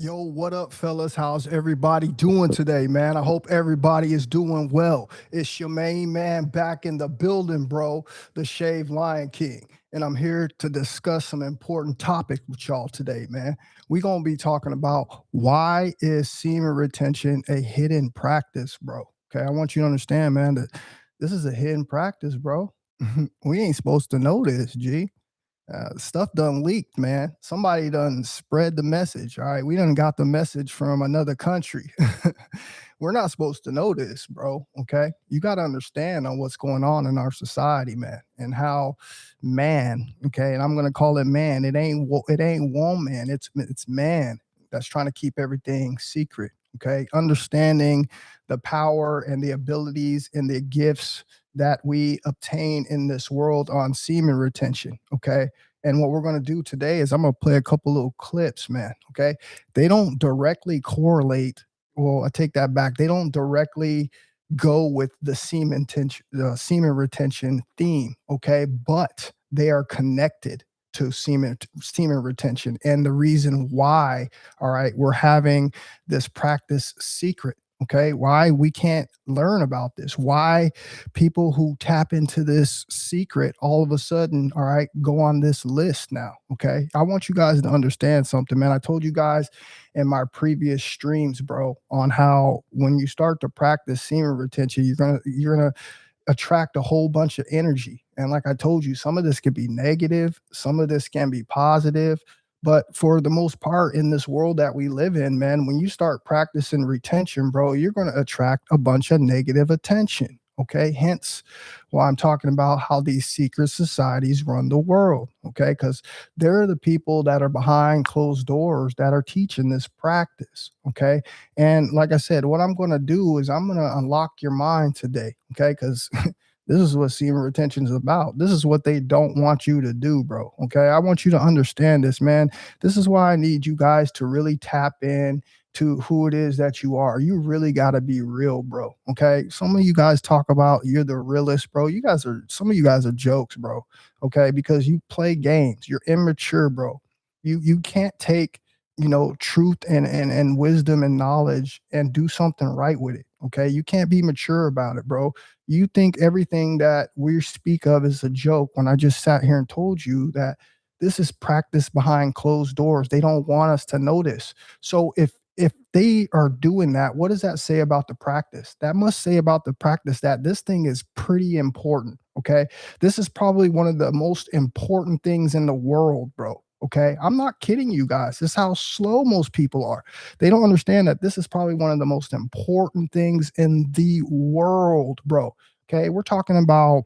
Yo, what up, fellas? How's everybody doing today, man? I hope everybody is doing well. It's your main man back in the building, bro, the Shaved Lion King. And I'm here to discuss some important topic with y'all today, man. We're going to be talking about why is semen retention a hidden practice, bro? Okay, I want you to understand, man, that this is a hidden practice, bro. We ain't supposed to know this, G. Stuff done leaked, man. Somebody done spread the message. All right, we done got the message from another country. We're not supposed to know this, bro. Okay, you got to understand on what's going on in our society, man, and how man. Okay, and I'm gonna call it man. It ain't woman. It's man that's trying to keep everything secret. Okay, understanding the power and the abilities and the gifts that we obtain in this world on semen retention. Okay. And what we're going to do today is I'm going to play a couple little clips, man. Okay. They don't directly correlate. Well, I take that back. They don't directly go with the semen retention theme. Okay. But they are connected to semen retention and the reason why, all right, we're having this practice secret. Okay, why we can't learn about this, why people who tap into this secret all of a sudden, all right, go on this list now. Okay, I want you guys to understand something, man. I told you guys in my previous streams, bro, on how when you start to practice semen retention, you're gonna attract a whole bunch of energy. And like I told you, some of this could be negative, some of this can be positive. But for the most part in this world that we live in, man, when you start practicing retention, bro, you're going to attract a bunch of negative attention. Okay. Hence why I'm talking about how these secret societies run the world. Okay. Because they're the people that are behind closed doors that are teaching this practice. Okay. And like I said, what I'm going to do is I'm going to unlock your mind today. Okay. Because this is what semen retention is about. This is what they don't want you to do, bro. Okay. I want you to understand this, man. This is why I need you guys to really tap in to who it is that you are. You really got to be real, bro. Okay. Some of you guys talk about you're the realest, bro. Some of you guys are jokes, bro. Okay. Because you play games. You're immature, bro. You can't take, truth and wisdom and knowledge and do something right with it. Okay. You can't be mature about it, bro. You think everything that we speak of is a joke when I just sat here and told you that this is practice behind closed doors. They don't want us to know this. So if they are doing that, what does that say about the practice? That must say about the practice that this thing is pretty important. Okay. This is probably one of the most important things in the world, bro. Okay. I'm not kidding you guys. This is how slow most people are. They don't understand that this is probably one of the most important things in the world, bro. Okay. We're talking about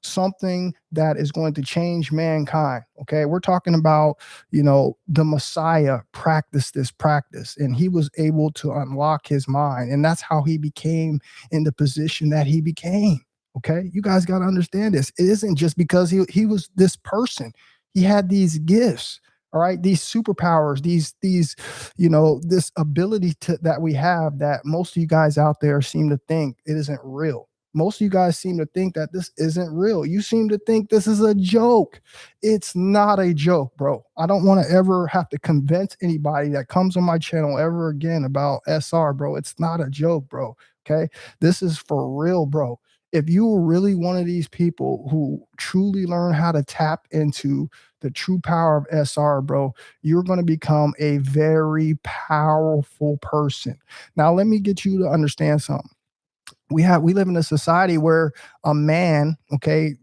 something that is going to change mankind. Okay. We're talking about, the Messiah practiced this practice and he was able to unlock his mind. And that's how he became in the position that he became. Okay. You guys got to understand this. It isn't just because he was this person. He had these gifts. All right, these superpowers, these this ability that we have that most of you guys out there seem to think it isn't real. Most of you guys seem to think that this isn't real. You seem to think this is a joke. It's not a joke, bro. I don't want to ever have to convince anybody that comes on my channel ever again about SR, bro. It's not a joke, bro. Okay, this is for real, bro. If you were really one of these people who truly learn how to tap into the true power of SR, bro, you're going to become a very powerful person. Now, let me get you to understand something. We live in a society where a man, okay,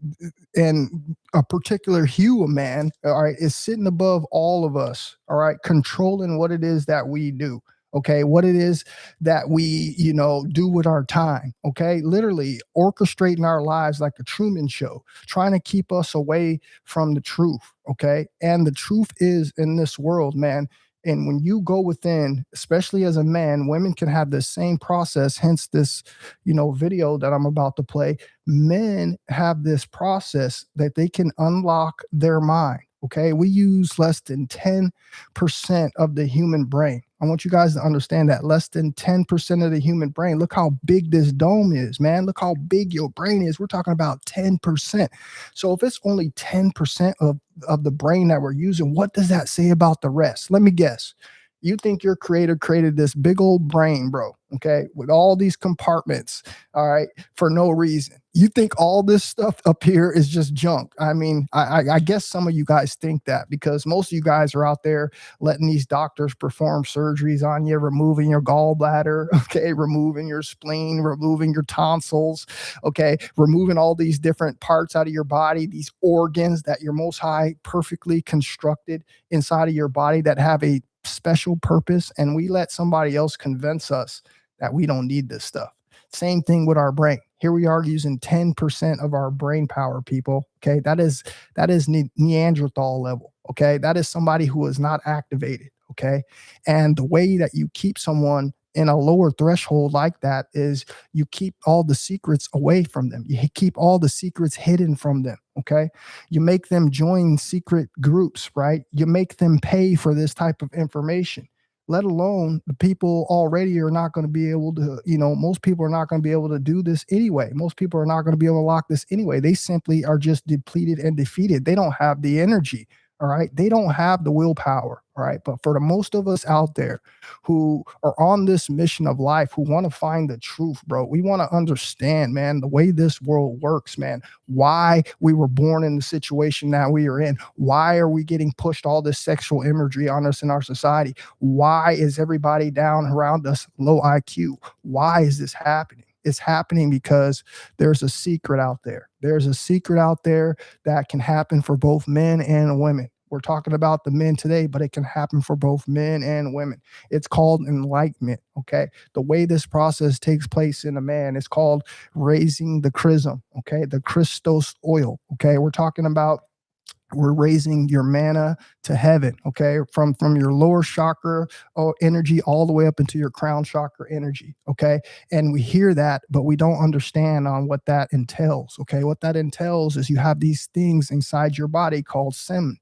and a particular hue of man, all right, is sitting above all of us, all right, controlling what it is that we do. Okay, what it is that we, do with our time. Okay, literally orchestrating our lives like a Truman Show, trying to keep us away from the truth. Okay, and the truth is in this world, man. And when you go within, especially as a man, women can have the same process. Hence this, video that I'm about to play. Men have this process that they can unlock their mind. Okay, we use less than 10% of the human brain. I want you guys to understand that less than 10% of the human brain. Look how big this dome is, man. Look how big your brain is. We're talking about 10%. So if it's only 10% of the brain that we're using, what does that say about the rest? Let me guess. You think your creator created this big old brain, bro, okay, with all these compartments, all right, for no reason. You think all this stuff up here is just junk. I mean, I guess some of you guys think that because most of you guys are out there letting these doctors perform surgeries on you, removing your gallbladder, okay, removing your spleen, removing your tonsils, okay, removing all these different parts out of your body, these organs that your Most High perfectly constructed inside of your body that have a special purpose, and we let somebody else convince us that we don't need this stuff. Same thing with our brain. Here we are using 10% of our brain power, people. Okay, that is Neanderthal level. Okay, that is somebody who is not activated. Okay, and the way that you keep someone in a lower threshold like that is you keep all the secrets away from them. You keep all the secrets hidden from them. Okay, you make them join secret groups, right? You make them pay for this type of information. Let alone the people already are not going to be able to, most people are not going to be able to do this anyway. Most people are not going to be able to lock this anyway. They simply are just depleted and defeated. They don't have the energy. All right. They don't have the willpower. All right. But for the most of us out there who are on this mission of life, who want to find the truth, bro, we want to understand, man, the way this world works, man, why we were born in the situation that we are in. Why are we getting pushed all this sexual imagery on us in our society? Why is everybody down around us low IQ? Why is this happening? It's happening because there's a secret out there. There's a secret out there that can happen for both men and women. We're talking about the men today, but it can happen for both men and women. It's called enlightenment, okay? The way this process takes place in a man is called raising the chrism, okay? The Christos oil, okay? We're raising your mana to heaven, okay? From your lower chakra energy all the way up into your crown chakra energy, okay? And we hear that, but we don't understand on what that entails, okay? What that entails is you have these things inside your body called semen,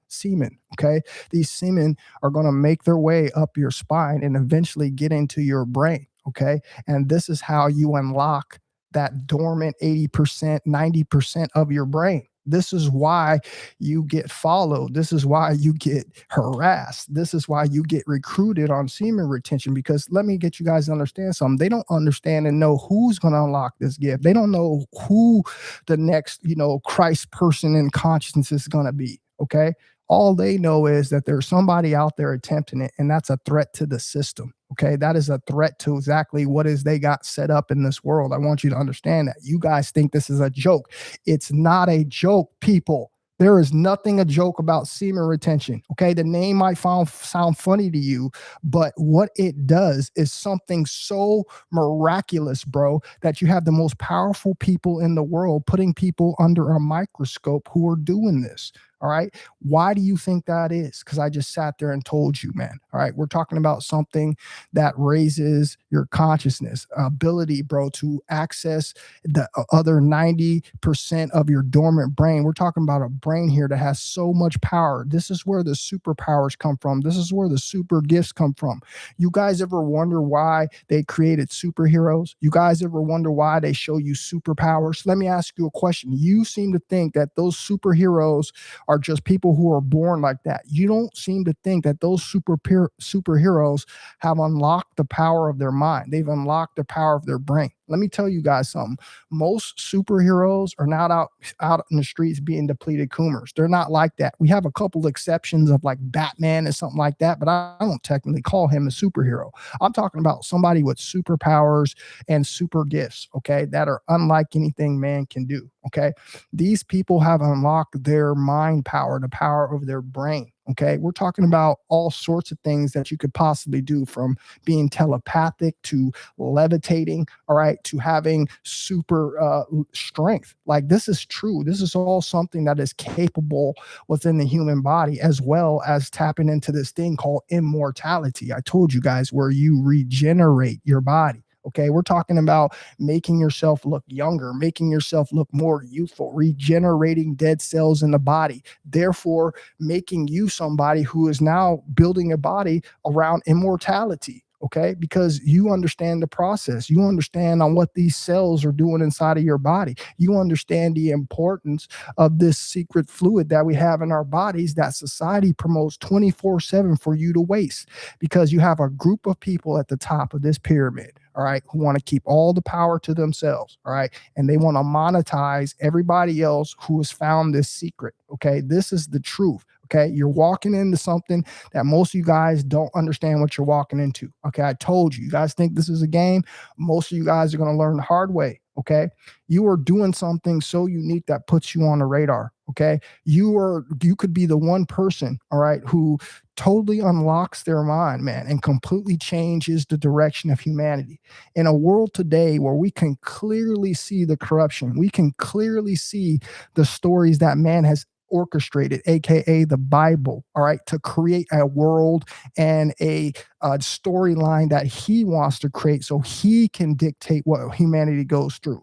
okay? These semen are going to make their way up your spine and eventually get into your brain, okay? And this is how you unlock that dormant 80%, 90% of your brain. This is why you get followed. This is why you get harassed. This is why you get recruited on semen retention, because let me get you guys to understand something. They don't understand and know who's going to unlock this gift. They don't know who the next, Christ person in consciousness is going to be. Okay. All they know is that there's somebody out there attempting it, and that's a threat to the system. Okay, that is a threat to exactly what is they got set up in this world. I want you to understand that. You guys think this is a joke. It's not a joke, people. There is nothing a joke about semen retention. Okay, the name might sound funny to you, but what it does is something so miraculous, bro, that you have the most powerful people in the world putting people under a microscope who are doing this. All right. Why do you think that is? Because I just sat there and told you, man. All right. We're talking about something that raises your consciousness ability, bro, to access the other 90% of your dormant brain. We're talking about a brain here that has so much power. This is where the superpowers come from. This is where the super gifts come from. You guys ever wonder why they created superheroes? You guys ever wonder why they show you superpowers? Let me ask you a question. You seem to think that those superheroes are just people who are born like that. You don't seem to think that those superheroes have unlocked the power of their mind. They've unlocked the power of their brain. Let me tell you guys something. Most superheroes are not out in the streets being depleted coomers. They're not like that. We have a couple exceptions of like Batman and something like that, but I don't technically call him a superhero. I'm talking about somebody with superpowers and super gifts, okay, that are unlike anything man can do, okay? These people have unlocked their mind power, the power of their brain. Okay, we're talking about all sorts of things that you could possibly do, from being telepathic to levitating, all right, to having super strength. Like, this is true. This is all something that is capable within the human body, as well as tapping into this thing called immortality. I told you guys, where you regenerate your body. Okay, we're talking about making yourself look younger, making yourself look more youthful, regenerating dead cells in the body, therefore making you somebody who is now building a body around immortality. okay? Because you understand the process. You understand on what these cells are doing inside of your body. You understand the importance of this secret fluid that we have in our bodies that society promotes 24/7 for you to waste, because you have a group of people at the top of this pyramid, all right, who want to keep all the power to themselves, all right, and they want to monetize everybody else who has found this secret, okay? This is the truth. Okay, you're walking into something that most of you guys don't understand what you're walking into. Okay, I told you, you guys think this is a game. Most of you guys are going to learn the hard way. Okay, you are doing something so unique that puts you on the radar. Okay, you could be the one person, all right, who totally unlocks their mind, man, and completely changes the direction of humanity. In a world today where we can clearly see the corruption, we can clearly see the stories that man has orchestrated, aka the Bible, all right, to create a world and a storyline that he wants to create so he can dictate what humanity goes through.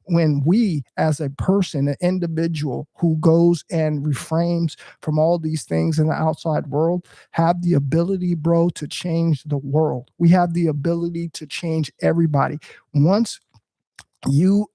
When we, as a person, an individual who goes and refrains from all these things in the outside world, have the ability, bro, to change the world. We have the ability to change everybody. Once you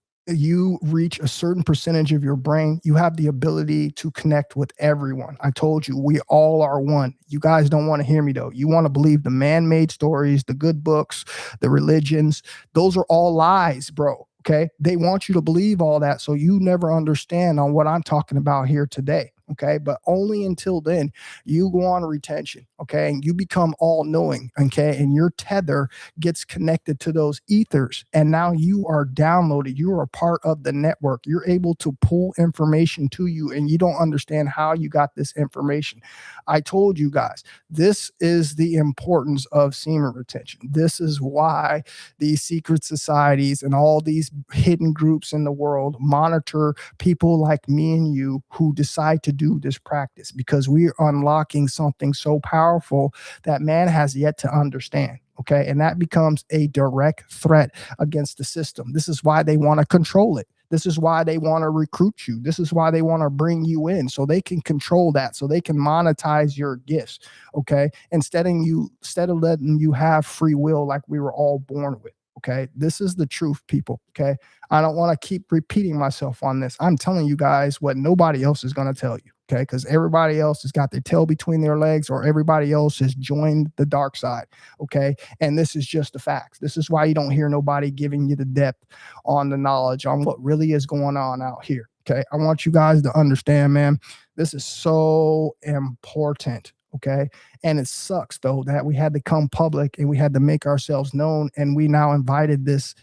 reach a certain percentage of your brain, you have the ability to connect with everyone. I told you, we all are one. You guys don't want to hear me though. You want to believe the man-made stories, the good books, the religions. Those are all lies, bro. Okay, they want you to believe all that so you never understand on what I'm talking about here today. Okay, but only until then you go on retention. Okay, and you become all knowing. Okay, and your tether gets connected to those ethers, and now you are downloaded. You are a part of the network. You're able to pull information to you, and you don't understand how you got this information. I told you guys, this is the importance of semen retention. This is why these secret societies and all these hidden groups in the world monitor people like me and you who decide to do this practice, because we are unlocking something so powerful that man has yet to understand. Okay, and that becomes a direct threat against the system. This is why they want to control it. This is why they want to recruit you. This is why they want to bring you in so they can control that, so they can monetize your gifts. Okay, instead of letting you have free will like we were all born with. Okay, this is the truth, people. Okay, I don't want to keep repeating myself on this. I'm telling you guys what nobody else is going to tell you. Okay, because everybody else has got their tail between their legs, or everybody else has joined the dark side. Okay, and this is just the facts. This is why you don't hear nobody giving you the depth on the knowledge on what really is going on out here. Okay, I want you guys to understand, man, this is so important. Okay, and it sucks though that we had to come public and we had to make ourselves known, and we now invited this,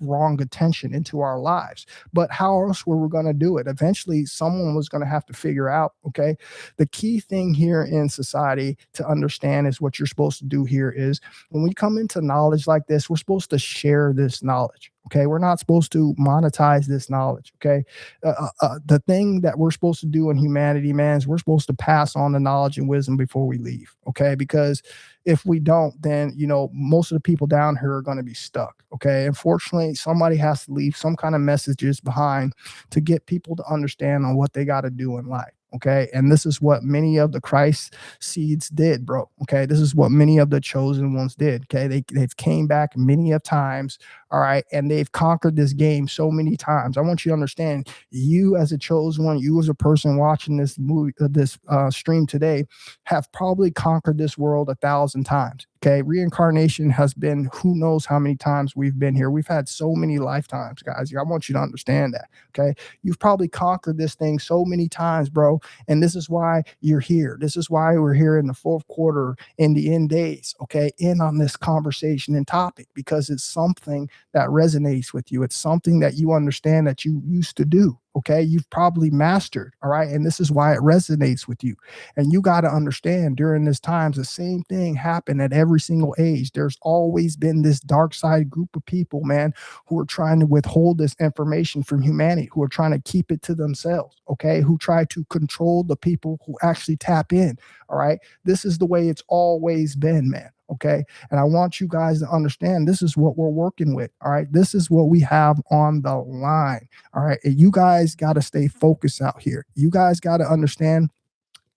wrong attention into our lives. But how else were we going to do it? Eventually someone was going to have to figure out. Okay, the key thing here in society to understand is what you're supposed to do here is, when we come into knowledge like this, we're supposed to share this knowledge. Okay, we're not supposed to monetize this knowledge. Okay, the thing that we're supposed to do in humanity, man, is we're supposed to pass on the knowledge and wisdom before we leave. Okay, because if we don't, then most of the people down here are going to be stuck. Okay, unfortunately, somebody has to leave some kind of messages behind to get people to understand on what they got to do in life. Okay, and this is what many of the Christ seeds did, bro. Okay, this is what many of the chosen ones did. Okay, they've came back many of times. All right, and they've conquered this game so many times. I want you to understand, you as a chosen one, you as a person watching this movie, this stream today, have probably conquered this world 1,000 times. Okay, reincarnation has been who knows how many times we've been here. We've had so many lifetimes, guys. I want you to understand that. Okay, you've probably conquered this thing so many times, bro. And this is why you're here. This is why we're here in the fourth quarter, in the end days. Okay, in on this conversation and topic, because it's something that resonates with you. It's something that you understand that you used to do. Okay, you've probably mastered. All right, and this is why it resonates with you. And you got to understand, during this times, the same thing happened at every single age. There's always been this dark side group of people, man, who are trying to withhold this information from humanity, who are trying to keep it to themselves. Okay, who try to control the people who actually tap in. All right, this is the way it's always been, man. Okay, and I want you guys to understand, this is what we're working with. All right, this is what we have on the line. All right, and you guys got to stay focused out here. You guys got to understand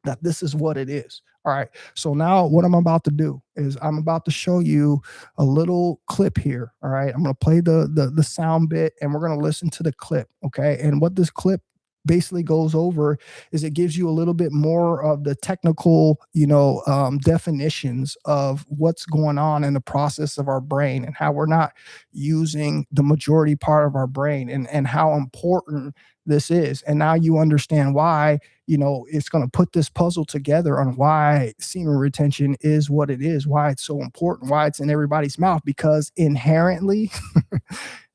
that this is what it is. All right. So now what I'm about to do is I'm about to show you a little clip here. All right. I'm going to play the sound bit and we're going to listen to the clip. Okay. And what this clip basically goes over is it gives you a little bit more of the technical, definitions of what's going on in the process of our brain and how we're not using the majority part of our brain and how important this is. And now you understand why, it's going to put this puzzle together on why semen retention is what it is, why it's so important, why it's in everybody's mouth, because inherently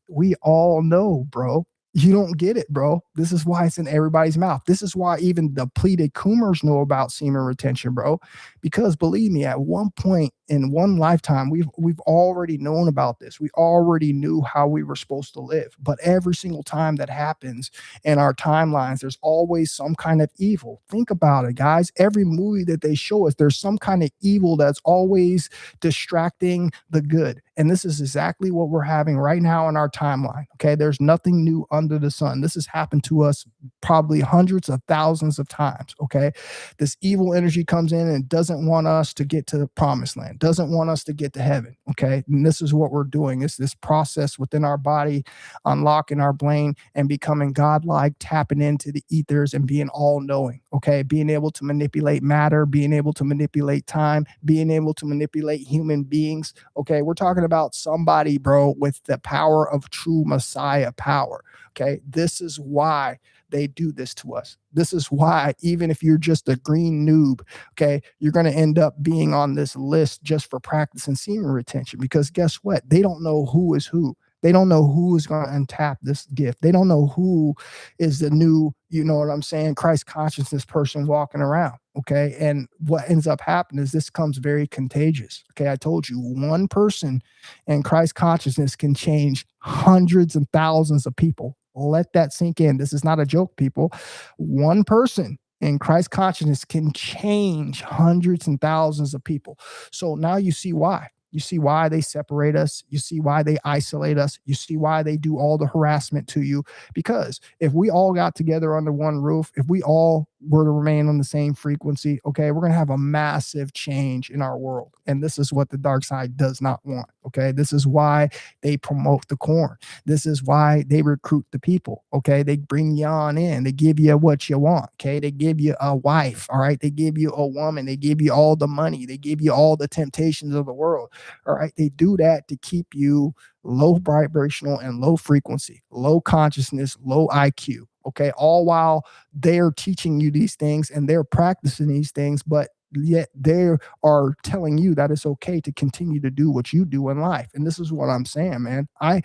we all know, bro. You don't get it, bro. This is why it's in everybody's mouth. This is why even depleted coomers know about semen retention, bro. Because believe me, at one point in one lifetime, we've already known about this. We already knew how we were supposed to live. But every single time that happens in our timelines, there's always some kind of evil. Think about it, guys. Every movie that they show us, there's some kind of evil that's always distracting the good. And this is exactly what we're having right now in our timeline. Okay. There's nothing new under the sun. This has happened to us probably hundreds of thousands of times. Okay. This evil energy comes in and doesn't want us to get to the promised land, doesn't want us to get to heaven. Okay. And this is what we're doing. It's this process within our body, unlocking our brain and becoming godlike, tapping into the ethers and being all knowing. Okay. Being able to manipulate matter, being able to manipulate time, being able to manipulate human beings. Okay. We're talking about somebody, bro, with the power of true Messiah power. Okay. This is why they do this to us. This is why, even if you're just a green noob, okay, you're going to end up being on this list just for practicing semen retention, because guess what? They don't know who is who. They don't know who is going to untap this gift. They don't know who is the new, you know what I'm saying, Christ consciousness person walking around. Okay. And what ends up happening is this comes very contagious. Okay. I told you, one person in Christ consciousness can change hundreds and thousands of people. Let that sink in. This is not a joke, people. One person in Christ consciousness can change hundreds and thousands of people. So now you see why. You see why they separate us. You see why they isolate us. You see why they do all the harassment to you. Because if we all got together under one roof, if we all were to remain on the same frequency, okay, we're going to have a massive change in our world. And this is what the dark side does not want. Okay. This is why they promote the corn. This is why they recruit the people. Okay. They bring you on in. They give you what you want. Okay. They give you a wife. All right. They give you a woman. They give you all the money. They give you all the temptations of the world. All right. They do that to keep you low vibrational and low frequency, low consciousness, low IQ. Okay. All while they're teaching you these things and they're practicing these things, but yet they are telling you that it's okay to continue to do what you do in life. And this is what I'm saying, man. I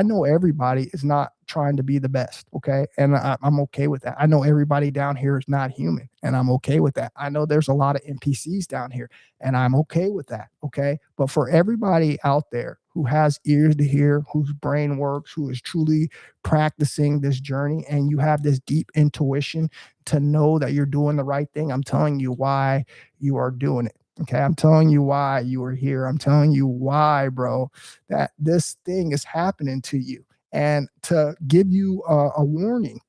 know everybody is not trying to be the best. Okay. And I'm okay with that. I know everybody down here is not human, and I'm okay with that. I know there's a lot of NPCs down here, and I'm okay with that. Okay. But for everybody out there who has ears to hear, whose brain works, who is truly practicing this journey, and you have this deep intuition to know that you're doing the right thing, I'm telling you why you are doing it. Okay. I'm telling you why you are here. I'm telling you why, bro, that this thing is happening to you. And to give you a warning,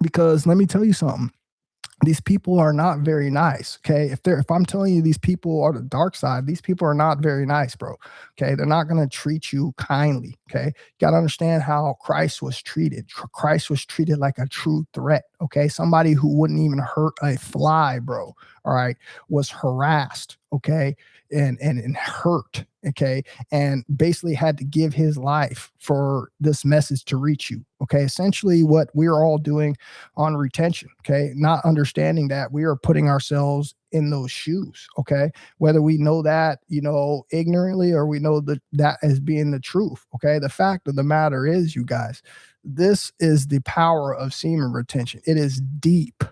because let me tell you something. These people are not very nice. Okay. If I'm telling you these people are the dark side, these people are not very nice, bro. Okay. They're not going to treat you kindly. Okay. You got to understand how Christ was treated. Christ was treated like a true threat. Okay. Somebody who wouldn't even hurt a fly, bro. All right. Was harassed. Okay. And hurt. Okay. And basically had to give his life for this message to reach you. Okay. Essentially what we're all doing on retention. Okay. Not understanding that we are putting ourselves in those shoes. Okay. Whether we know that, ignorantly, or we know that as being the truth. Okay. The fact of the matter is, you guys, this is the power of semen retention. It is deep.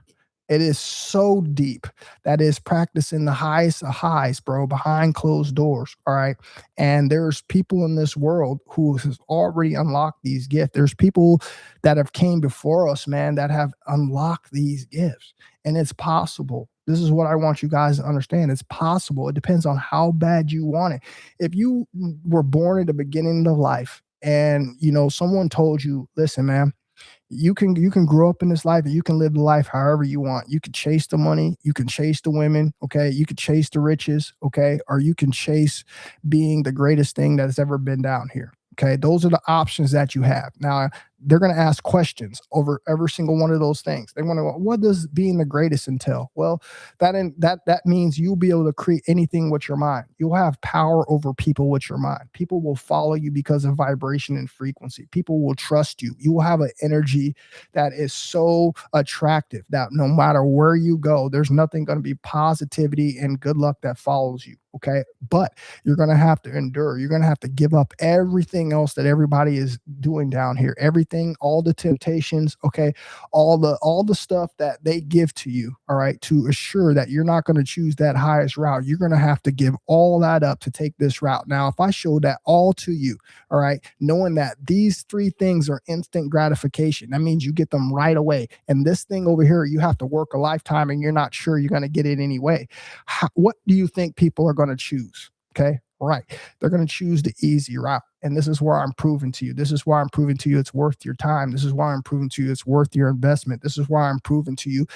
It is so deep that is practicing the highest of highs, bro, behind closed doors. All right. And there's people in this world who has already unlocked these gifts. There's people that have came before us, man, that have unlocked these gifts. And it's possible. This is what I want you guys to understand. It's possible. It depends on how bad you want it. If you were born at the beginning of life and, someone told you, listen, man, You can grow up in this life and you can live the life however you want. You can chase the money, you can chase the women, okay? You can chase the riches, okay? Or you can chase being the greatest thing that's ever been down here. Okay, those are the options that you have. Now, they're going to ask questions over every single one of those things. They want to know, what does being the greatest entail? Well, that means you'll be able to create anything with your mind. You'll have power over people with your mind. People will follow you because of vibration and frequency. People will trust you. You will have an energy that is so attractive that no matter where you go, there's nothing going to be positivity and good luck that follows you. Okay, but you're going to have to endure. You're going to have to give up everything else that everybody is doing down here. Everything, all the temptations, okay, all the stuff that they give to you, all right, to assure that you're not going to choose that highest route. You're going to have to give all that up to take this route. Now, if I show that all to you, all right, knowing that these three things are instant gratification, that means you get them right away. And this thing over here, you have to work a lifetime and you're not sure you're going to get it anyway. What do you think people are going to choose? Okay, right. They're going to choose the easy route. And this is where I'm proving to you. This is why I'm proving to you it's worth your time. This is why I'm proving to you it's worth your investment. This is why I'm proving to you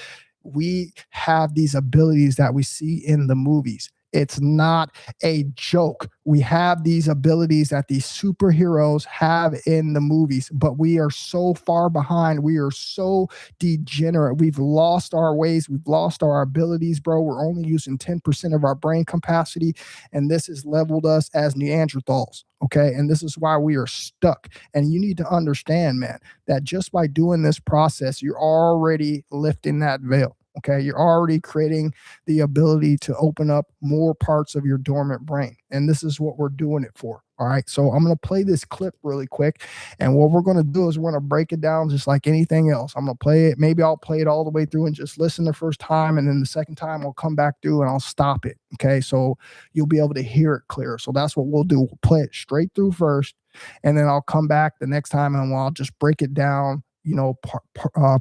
we have these abilities that we see in the movies. It's not a joke. We have these abilities that these superheroes have in the movies, but we are so far behind. We are so degenerate. We've lost our ways. We've lost our abilities, bro. We're only using 10% of our brain capacity, and this has leveled us as Neanderthals, okay? And this is why we are stuck. And you need to understand, man, that just by doing this process, you're already lifting that veil. Okay, you're already creating the ability to open up more parts of your dormant brain. And this is what we're doing it for. All right. So I'm going to play this clip really quick. And what we're going to do is we're going to break it down just like anything else. I'm going to play it. Maybe I'll play it all the way through and just listen the first time. And then the second time I'll come back through and I'll stop it. Okay. So you'll be able to hear it clear. So that's what we'll do. We'll play it straight through first. And then I'll come back the next time and I'll just break it down, you know,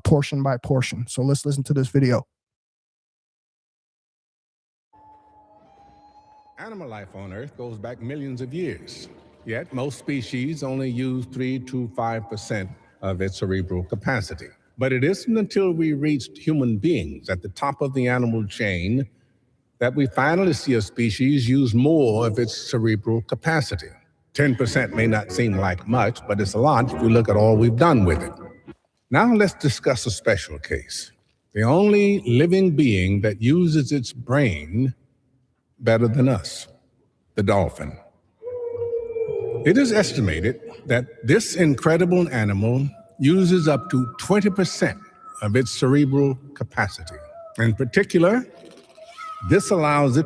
portion by portion. So let's listen to this video. Animal life on Earth goes back millions of years, yet most species only use 3 to 5% of its cerebral capacity. But it isn't until we reached human beings at the top of the animal chain that we finally see a species use more of its cerebral capacity. 10% may not seem like much, but it's a lot if you look at all we've done with it. Now let's discuss a special case. The only living being that uses its brain better than us, the dolphin. It is estimated that this incredible animal uses up to 20% of its cerebral capacity. In particular, this allows it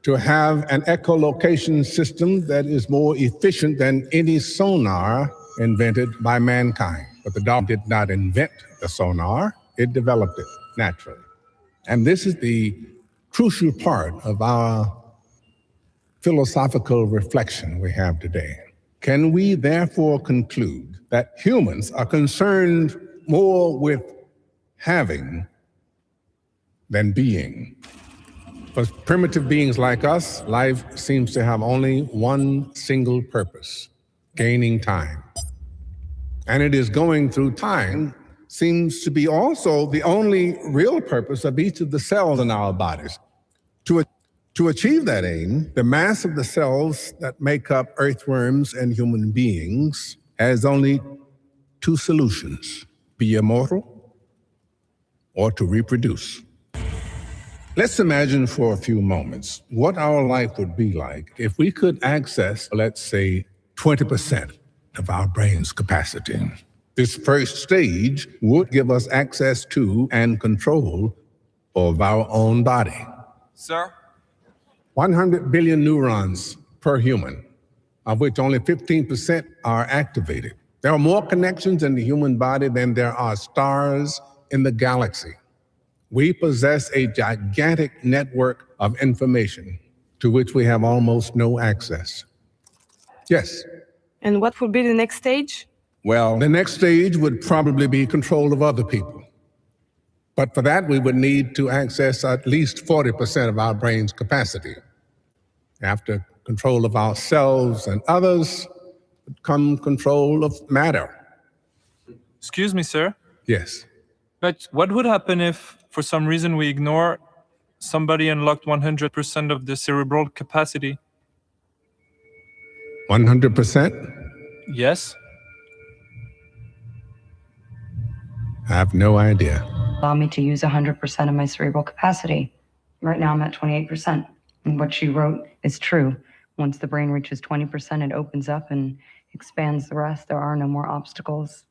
to have an echolocation system that is more efficient than any sonar invented by mankind. But the dolphin did not invent the sonar, it developed it naturally. And this is the crucial part of our philosophical reflection we have today. Can we therefore conclude that humans are concerned more with having than being? For primitive beings like us, life seems to have only one single purpose: gaining time. And it is going through time seems to be also the only real purpose of each of the cells in our bodies. To achieve that aim, the mass of the cells that make up earthworms and human beings has only two solutions: be immortal or to reproduce. Let's imagine for a few moments what our life would be like if we could access, let's say, 20% of our brain's capacity. This first stage would give us access to and control of our own body. Sir? 100 billion neurons per human, of which only 15% are activated. There are more connections in the human body than there are stars in the galaxy. We possess a gigantic network of information to which we have almost no access. Yes? And what would be the next stage? Well, the next stage would probably be control of other people. But for that, we would need to access at least 40% of our brain's capacity. After control of ourselves and others would come control of matter. Excuse me, sir. Yes. But what would happen if, for some reason, we ignore somebody unlocked 100% of the cerebral capacity? 100%? Yes. I have no idea. Allow me to use 100% of my cerebral capacity. Right now I'm at 28%. And what she wrote is true. Once the brain reaches 20%, it opens up and expands the rest. There are no more obstacles.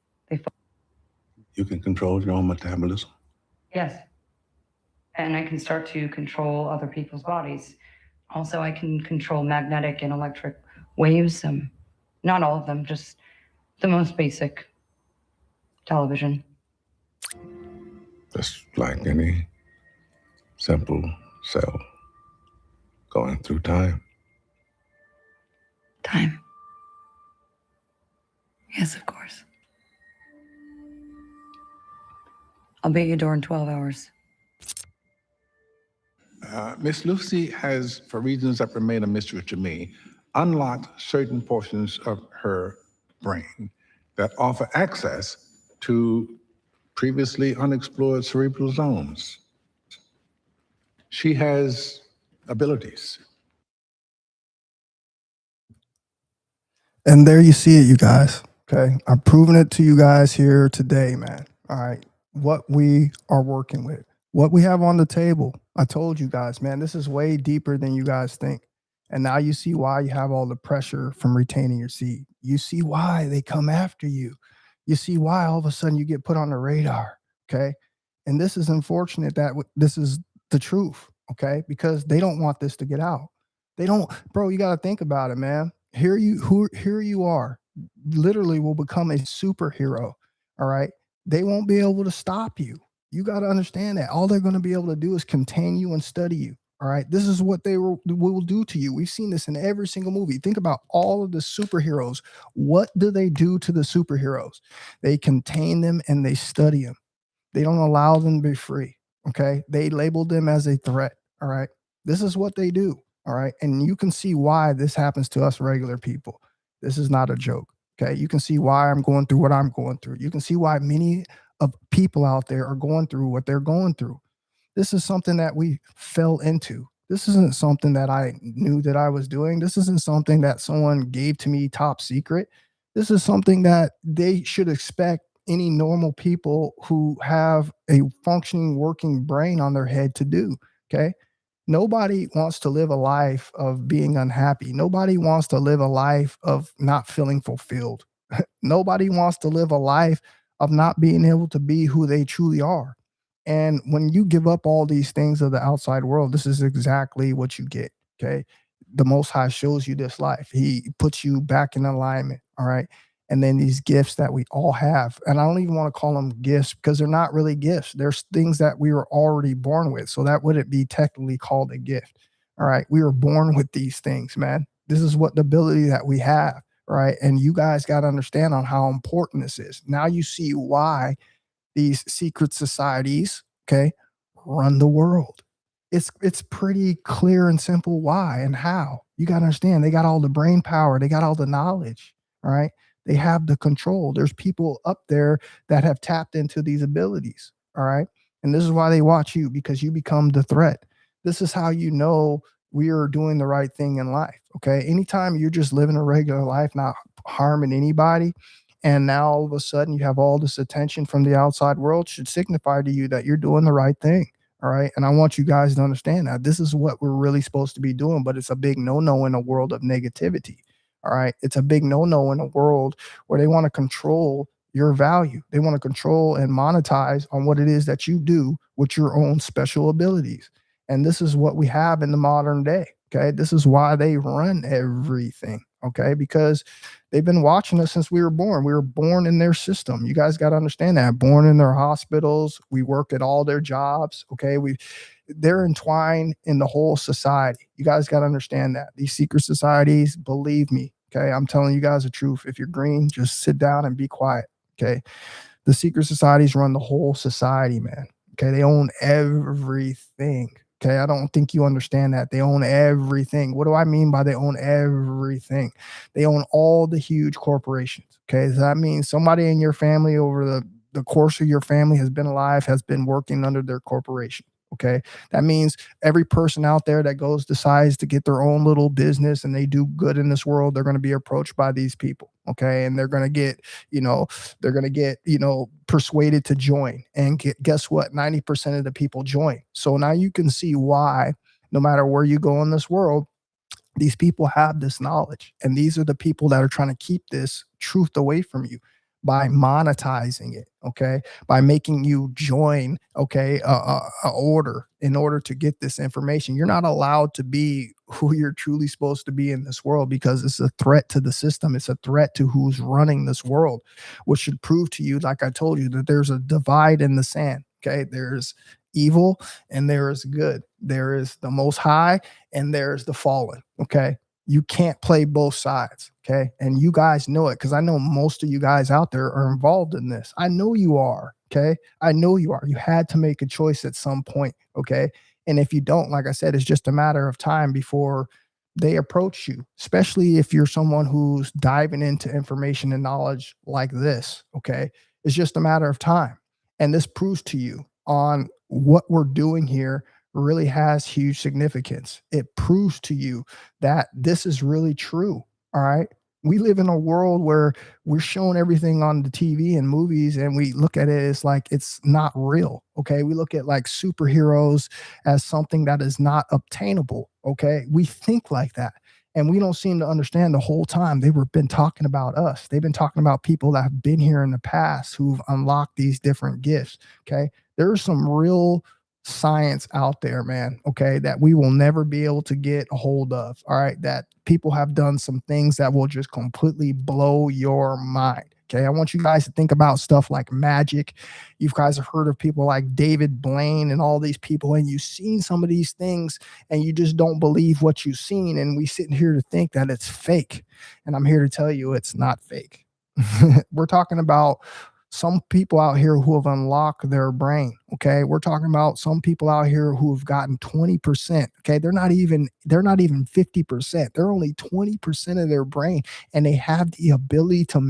You can control your own metabolism? Yes. And I can start to control other people's bodies. Also, I can control magnetic and electric waves. Not all of them, just the most basic. Television. Just like any simple cell going through time. Time. Yes, of course. I'll be at your door in 12 hours. Miss Lucy has, for reasons that remain a mystery to me, unlocked certain portions of her brain that offer access to previously unexplored cerebral zones. She has abilities. And there you see it, you guys. Okay. I'm proving it to you guys here today, man. All right. What we are working with, what we have on the table. I told you guys, man, this is way deeper than you guys think. And now you see why you have all the pressure from retaining your seed. You see why they come after you. You see why all of a sudden you get put on the radar. Okay. And this is unfortunate that this is the truth. Okay. Because they don't want this to get out. They don't, bro, you got to think about it, man. Here you are, literally will become a superhero. All right. They won't be able to stop you. You got to understand that. All they're going to be able to do is contain you and study you. All right. This is what they will do to you. We've seen this in every single movie. Think about all of the superheroes. What do they do to the superheroes? They contain them and they study them. They don't allow them to be free. Okay. They label them as a threat. All right. This is what they do. All right. And you can see why this happens to us regular people. This is not a joke. Okay. You can see why I'm going through what I'm going through. You can see why many of people out there are going through what they're going through. This is something that we fell into. This isn't something that I knew that I was doing. This isn't something that someone gave to me top secret. This is something that they should expect any normal people who have a functioning, working brain on their head to do. Okay. Nobody wants to live a life of being unhappy. Nobody wants to live a life of not feeling fulfilled. Nobody wants to live a life of not being able to be who they truly are. And when you give up all these things of the outside world, this is exactly what you get. Okay. The Most High shows you this life. He puts you back in alignment. All right. And then these gifts that we all have. And I don't even want to call them gifts because they're not really gifts. There's things that we were already born with. So that wouldn't be technically called a gift. All right. We were born with these things, man. This is what the ability that we have. Right. And you guys got to understand on how important this is. Now you see why these secret societies, okay, run the world. It's pretty clear and simple why and how. You got to understand they got all the brain power. They got all the knowledge. All right. They have the control. There's people up there that have tapped into these abilities. All right. And this is why they watch you, because you become the threat. This is how you know we are doing the right thing in life. Okay. Anytime you're just living a regular life, not harming anybody, and now all of a sudden you have all this attention from the outside world, should signify to you that you're doing the right thing. All right. And I want you guys to understand that this is what we're really supposed to be doing, but it's a big no-no in a world of negativity. All right. It's a big no-no in a world where they want to control your value. They want to control and monetize on what it is that you do with your own special abilities. And this is what we have in the modern day. Okay. This is why they run everything. Okay. Because they've been watching us since we were born. We were born in their system. You guys got to understand that. Born in their hospitals. We work at all their jobs. Okay. They're entwined in the whole society. You guys got to understand that. These secret societies, believe me, okay, I'm telling you guys the truth. If you're green, just sit down and be quiet, okay? The secret societies run the whole society, man, okay? They own everything, Okay, I don't think you understand that. They own everything. What do I mean by they own everything? They own all the huge corporations. Okay, does that mean somebody in your family over the course of your family has been alive, has been working under their corporation? Okay, that means every person out there that decides to get their own little business and they do good in this world, they're going to be approached by these people. Okay, and they're going to get, persuaded to join. And guess what? 90% of the people join. So now you can see why, no matter where you go in this world, these people have this knowledge, and these are the people that are trying to keep this truth away from you by monetizing it, okay, by making you join, okay, a order in order to get this information. You're not allowed to be who you're truly supposed to be in this world, because it's a threat to the system. It's a threat to who's running this world, which should prove to you, like I told you, that there's a divide in the sand. Okay, there's evil and there is good. There is the Most High and there's the fallen. Okay, you can't play both sides. Okay, and you guys know it, because I know most of you guys out there are involved in this. I know you are. Okay, I know you are. You had to make a choice at some point. Okay, and if you don't, like I said, it's just a matter of time before they approach you, especially if you're someone who's diving into information and knowledge like this. Okay, it's just a matter of time. And this proves to you on what we're doing here really has huge significance. It proves to you that this is really true. All right. We live in a world where we're showing everything on the TV and movies, and we look at it as like it's not real. Okay. We look at like superheroes as something that is not obtainable. Okay. We think like that. And we don't seem to understand the whole time they've been talking about us. They've been talking about people that have been here in the past who've unlocked these different gifts. Okay. There's some real science out there, man. Okay. That we will never be able to get a hold of. All right. That people have done some things that will just completely blow your mind. Okay. I want you guys to think about stuff like magic. You guys have heard of people like David Blaine and all these people, and you've seen some of these things and you just don't believe what you've seen. And we sit here to think that it's fake. And I'm here to tell you it's not fake. We're talking about some people out here who have unlocked their brain. Okay. We're talking about some people out here who have gotten 20%. Okay. They're not even 50%. They're only 20% of their brain. And they have the ability to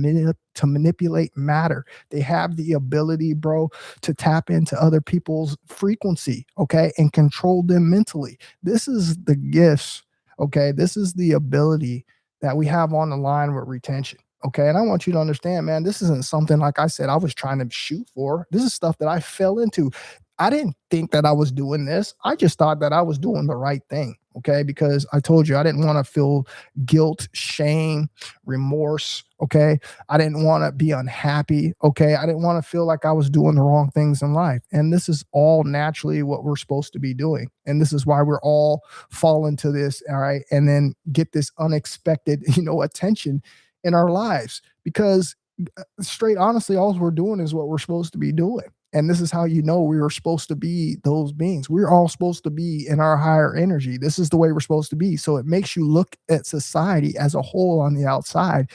manipulate matter. They have the ability, bro, to tap into other people's frequency. Okay. And control them mentally. This is the gifts. Okay. This is the ability that we have on the line with retention. Okay. And I want you to understand, man, this isn't something, like I said, I was trying to shoot for. This is stuff that I fell into. I didn't think that I was doing this. I just thought that I was doing the right thing. Okay. Because I told you, I didn't want to feel guilt, shame, remorse. Okay. I didn't want to be unhappy. Okay. I didn't want to feel like I was doing the wrong things in life. And this is all naturally what we're supposed to be doing. And this is why we're all fall into this. All right. And then get this unexpected, attention in our lives, because straight honestly, all we're doing is what we're supposed to be doing. And this is how we were supposed to be those beings. We're all supposed to be in our higher energy. This is the way we're supposed to be. So it makes you look at society as a whole on the outside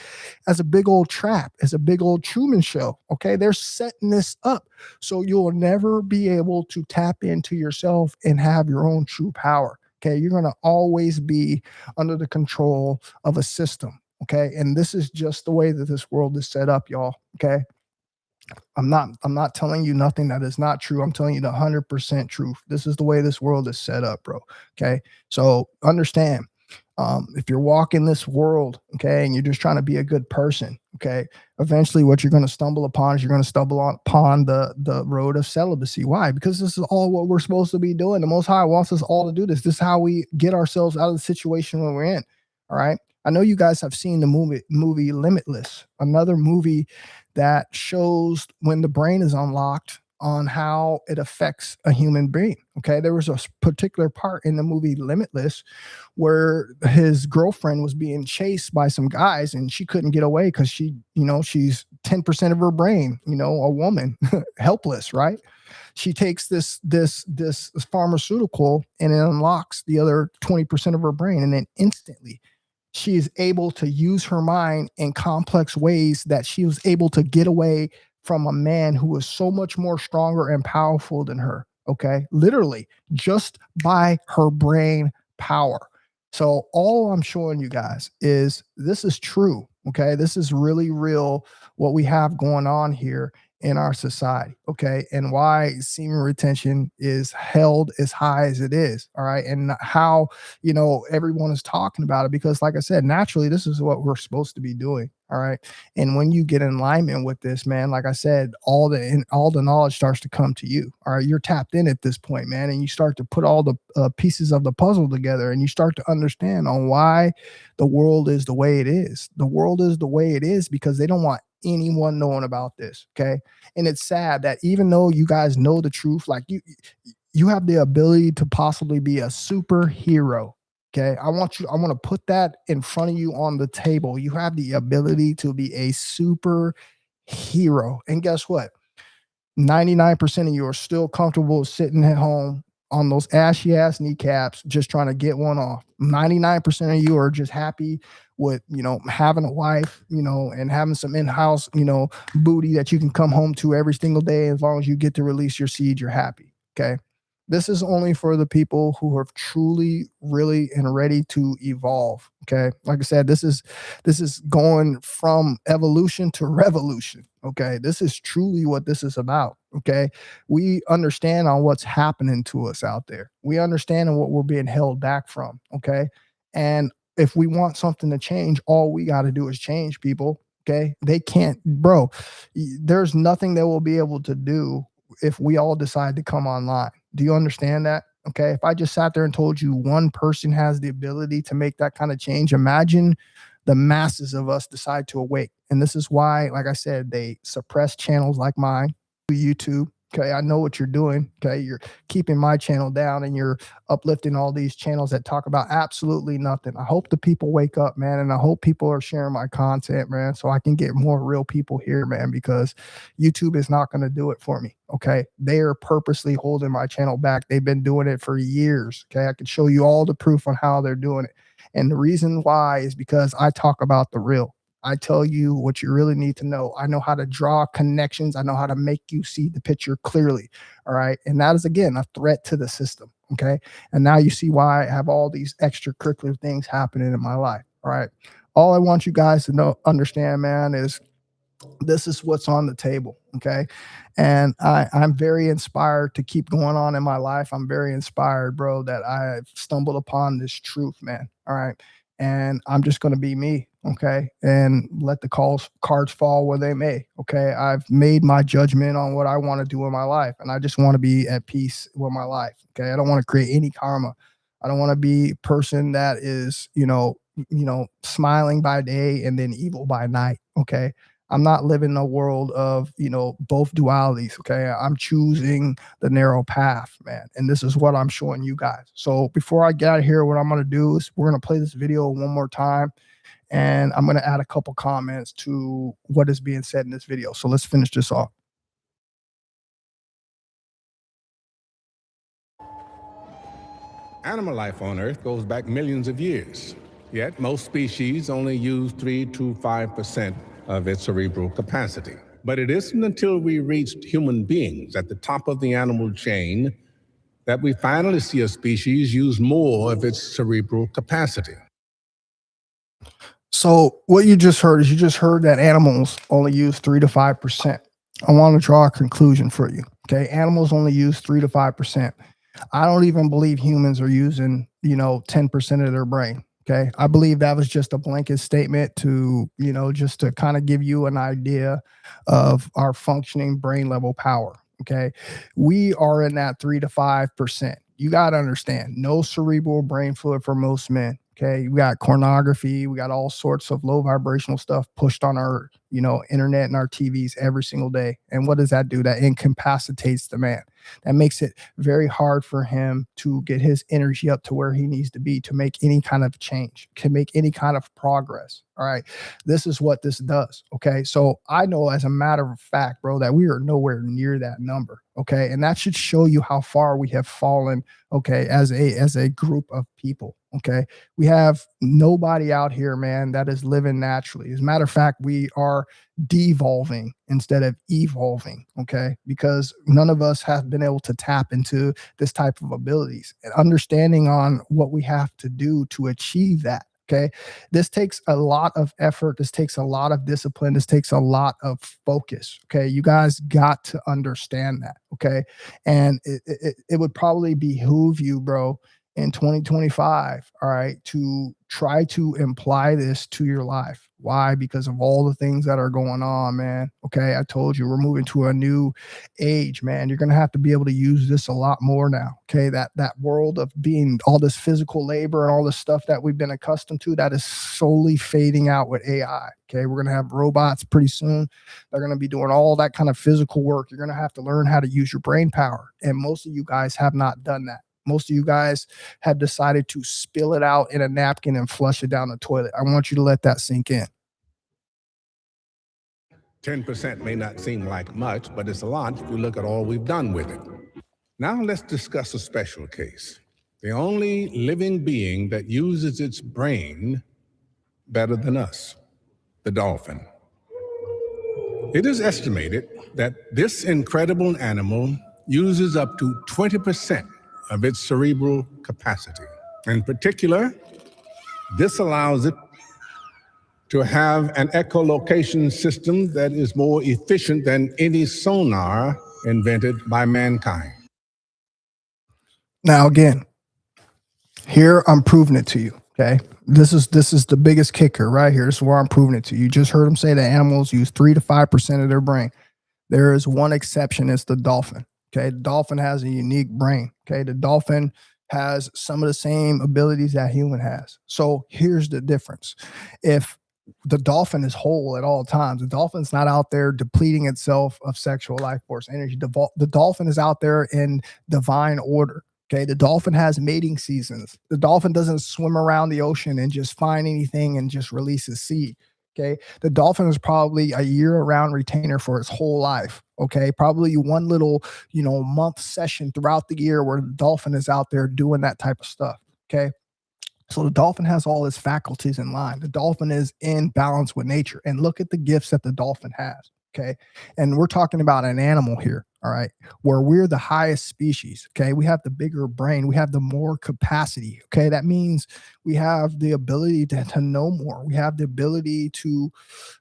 as a big old trap, as a big old Truman Show. Okay. They're setting this up so you'll never be able to tap into yourself and have your own true power. Okay. You're going to always be under the control of a system. Okay. And this is just the way that this world is set up, y'all. Okay. I'm not telling you nothing that is not true. I'm telling you the 100% truth. This is the way this world is set up, bro. Okay. So understand, if you're walking this world, okay, and you're just trying to be a good person, okay, eventually what you're going to stumble upon is you're going to stumble upon the road of celibacy. Why? Because this is all what we're supposed to be doing. The Most High wants us all to do this. This is how we get ourselves out of the situation when we're in. All right. I know you guys have seen the movie Limitless, another movie that shows when the brain is unlocked on how it affects a human being. Okay. There was a particular part in the movie Limitless where his girlfriend was being chased by some guys and she couldn't get away because she's 10% of her brain, a woman, helpless, right? She takes this pharmaceutical and it unlocks the other 20% of her brain. And then instantly she is able to use her mind in complex ways that she was able to get away from a man who was so much more stronger and powerful than her. Okay. Literally just by her brain power. So all I'm showing you guys is this is true. Okay. This is really real what we have going on here in our society. Okay. And why semen retention is held as high as it is. All right. And how, everyone is talking about it because, like I said, naturally, this is what we're supposed to be doing. All right. And when you get in alignment with this, man, like I said, all the knowledge starts to come to you. All right. You're tapped in at this point, man. And you start to put all the pieces of the puzzle together and you start to understand on why the world is the way it is. The world is the way it is because they don't want anyone knowing about this. Okay. And it's sad that even though you guys know the truth, like you have the ability to possibly be a superhero. Okay. I want to put that in front of you on the table. You have the ability to be a super hero. And guess what? 99% of you are still comfortable sitting at home on those ashy ass kneecaps, just trying to get one off. 99% of you are just happy with, having a wife, and having some in-house, booty that you can come home to every single day. As long as you get to release your seed, you're happy. Okay. This is only for the people who are truly, really, and ready to evolve. Okay. Like I said, this is going from evolution to revolution. Okay. This is truly what this is about. Okay. We understand on what's happening to us out there. We understand on what we're being held back from. Okay. And if we want something to change, all we got to do is change, people. Okay. They can't, bro. There's nothing they will be able to do if we all decide to come online. Do you understand that? Okay. If I just sat there and told you one person has the ability to make that kind of change, imagine the masses of us decide to awake. And this is why, like I said, they suppress channels like mine, YouTube. Okay. I know what you're doing. Okay. You're keeping my channel down and you're uplifting all these channels that talk about absolutely nothing. I hope the people wake up, man. And I hope people are sharing my content, man, so I can get more real people here, man, because YouTube is not going to do it for me. Okay. They are purposely holding my channel back. They've been doing it for years. Okay. I can show you all the proof on how they're doing it. And the reason why is because I talk about the real. I tell you what you really need to know. I know how to draw connections. I know how to make you see the picture clearly. All right. And that is, again, a threat to the system. Okay. And now you see why I have all these extracurricular things happening in my life. All right. All I want you guys to understand, man, is this is what's on the table. Okay. And I'm very inspired to keep going on in my life. I'm very inspired, bro, that I've stumbled upon this truth, man. All right. And I'm just going to be me. Okay. And let the cards fall where they may. Okay. I've made my judgment on what I want to do in my life. And I just want to be at peace with my life. Okay. I don't want to create any karma. I don't want to be a person that is, smiling by day and then evil by night. Okay. I'm not living in a world of, both dualities. Okay. I'm choosing the narrow path, man. And this is what I'm showing you guys. So before I get out of here, what I'm going to do is we're going to play this video one more time. And I'm going to add a couple comments to what is being said in this video. So let's finish this off. Animal life on Earth goes back millions of years. Yet most species only use 3 to 5% of its cerebral capacity. But it isn't until we reached human beings at the top of the animal chain that we finally see a species use more of its cerebral capacity. So what you just heard that animals only use 3 to 5%. I want to draw a conclusion for you. Okay. Animals only use 3 to 5%. I don't even believe humans are using, 10% of their brain. Okay. I believe that was just a blanket statement to, just to kind of give you an idea of our functioning brain level power. Okay. We are in that 3 to 5%. You got to understand, no cerebral brain fluid for most men. Okay. We got pornography. We got all sorts of low vibrational stuff pushed on our, internet and our TVs every single day. And what does that do? That incapacitates the man. That makes it very hard for him to get his energy up to where he needs to be to make any kind of change, can make any kind of progress. All right. This is what this does. Okay. So I know as a matter of fact, bro, that we are nowhere near that number. Okay. And that should show you how far we have fallen. Okay. As a group of people. Okay. We have nobody out here, man, that is living naturally. As a matter of fact, we are devolving instead of evolving. Okay. Because none of us have been able to tap into this type of abilities and understanding on what we have to do to achieve that. Okay. This takes a lot of effort. This takes a lot of discipline. This takes a lot of focus. Okay. You guys got to understand that. Okay. And it would probably behoove you, bro, in 2025, all right, to try to imply this to your life. Why? Because of all the things that are going on, man. Okay. I told you we're moving to a new age, man. You're going to have to be able to use this a lot more now. Okay. That world of being all this physical labor and all this stuff that we've been accustomed to, that is slowly fading out with AI. Okay. We're going to have robots pretty soon. They're going to be doing all that kind of physical work. You're going to have to learn how to use your brain power. And most of you guys have not done that. Most of you guys have decided to spill it out in a napkin and flush it down the toilet. I want you to let that sink in. 10% may not seem like much, but it's a lot if you look at all we've done with it. Now let's discuss a special case. The only living being that uses its brain better than us, the dolphin. It is estimated that this incredible animal uses up to 20% of its cerebral capacity. In particular, this allows it to have an echolocation system that is more efficient than any sonar invented by mankind. Now, again, here I'm proving it to you. Okay. This is the biggest kicker right here. This is where I'm proving it to you. You just heard them say that animals use 3 to 5% of their brain. There is one exception. It's the dolphin. Okay. The dolphin has a unique brain. Okay. The dolphin has some of the same abilities that human has. So here's the difference. If the dolphin is whole at all times, the dolphin's not out there depleting itself of sexual life force energy. The dolphin is out there in divine order. Okay. The dolphin has mating seasons. The dolphin doesn't swim around the ocean and just find anything and just release a seed. Okay. The dolphin is probably a year-round retainer for its whole life. Okay. Probably one little, month session throughout the year where the dolphin is out there doing that type of stuff. Okay. So the dolphin has all its faculties in line. The dolphin is in balance with nature. And look at the gifts that the dolphin has. Okay. And we're talking about an animal here. All right. Where we're the highest species. Okay. We have the bigger brain. We have the more capacity. Okay. That means we have the ability to know more. We have the ability to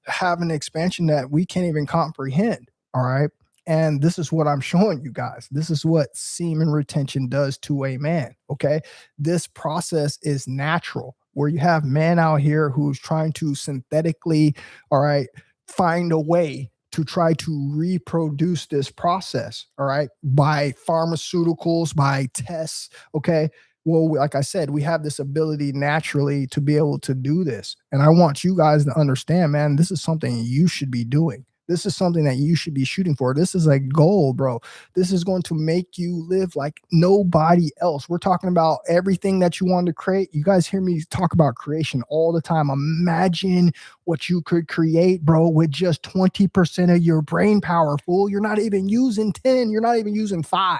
have an expansion that we can't even comprehend. All right. And this is what I'm showing you guys. This is what semen retention does to a man. Okay. This process is natural, where you have man out here who's trying to synthetically, all right, find a way to try to reproduce this process, all right, by pharmaceuticals, by tests. Okay. Well, like I said, we have this ability naturally to be able to do this. And I want you guys to understand, man, this is something you should be doing. This is something that you should be shooting for. This is a goal, bro. This is going to make you live like nobody else. We're talking about everything that you want to create. You guys hear me talk about creation all the time. Imagine what you could create, bro, with just 20% of your brain power, fool. You're not even using 10. You're not even using 5.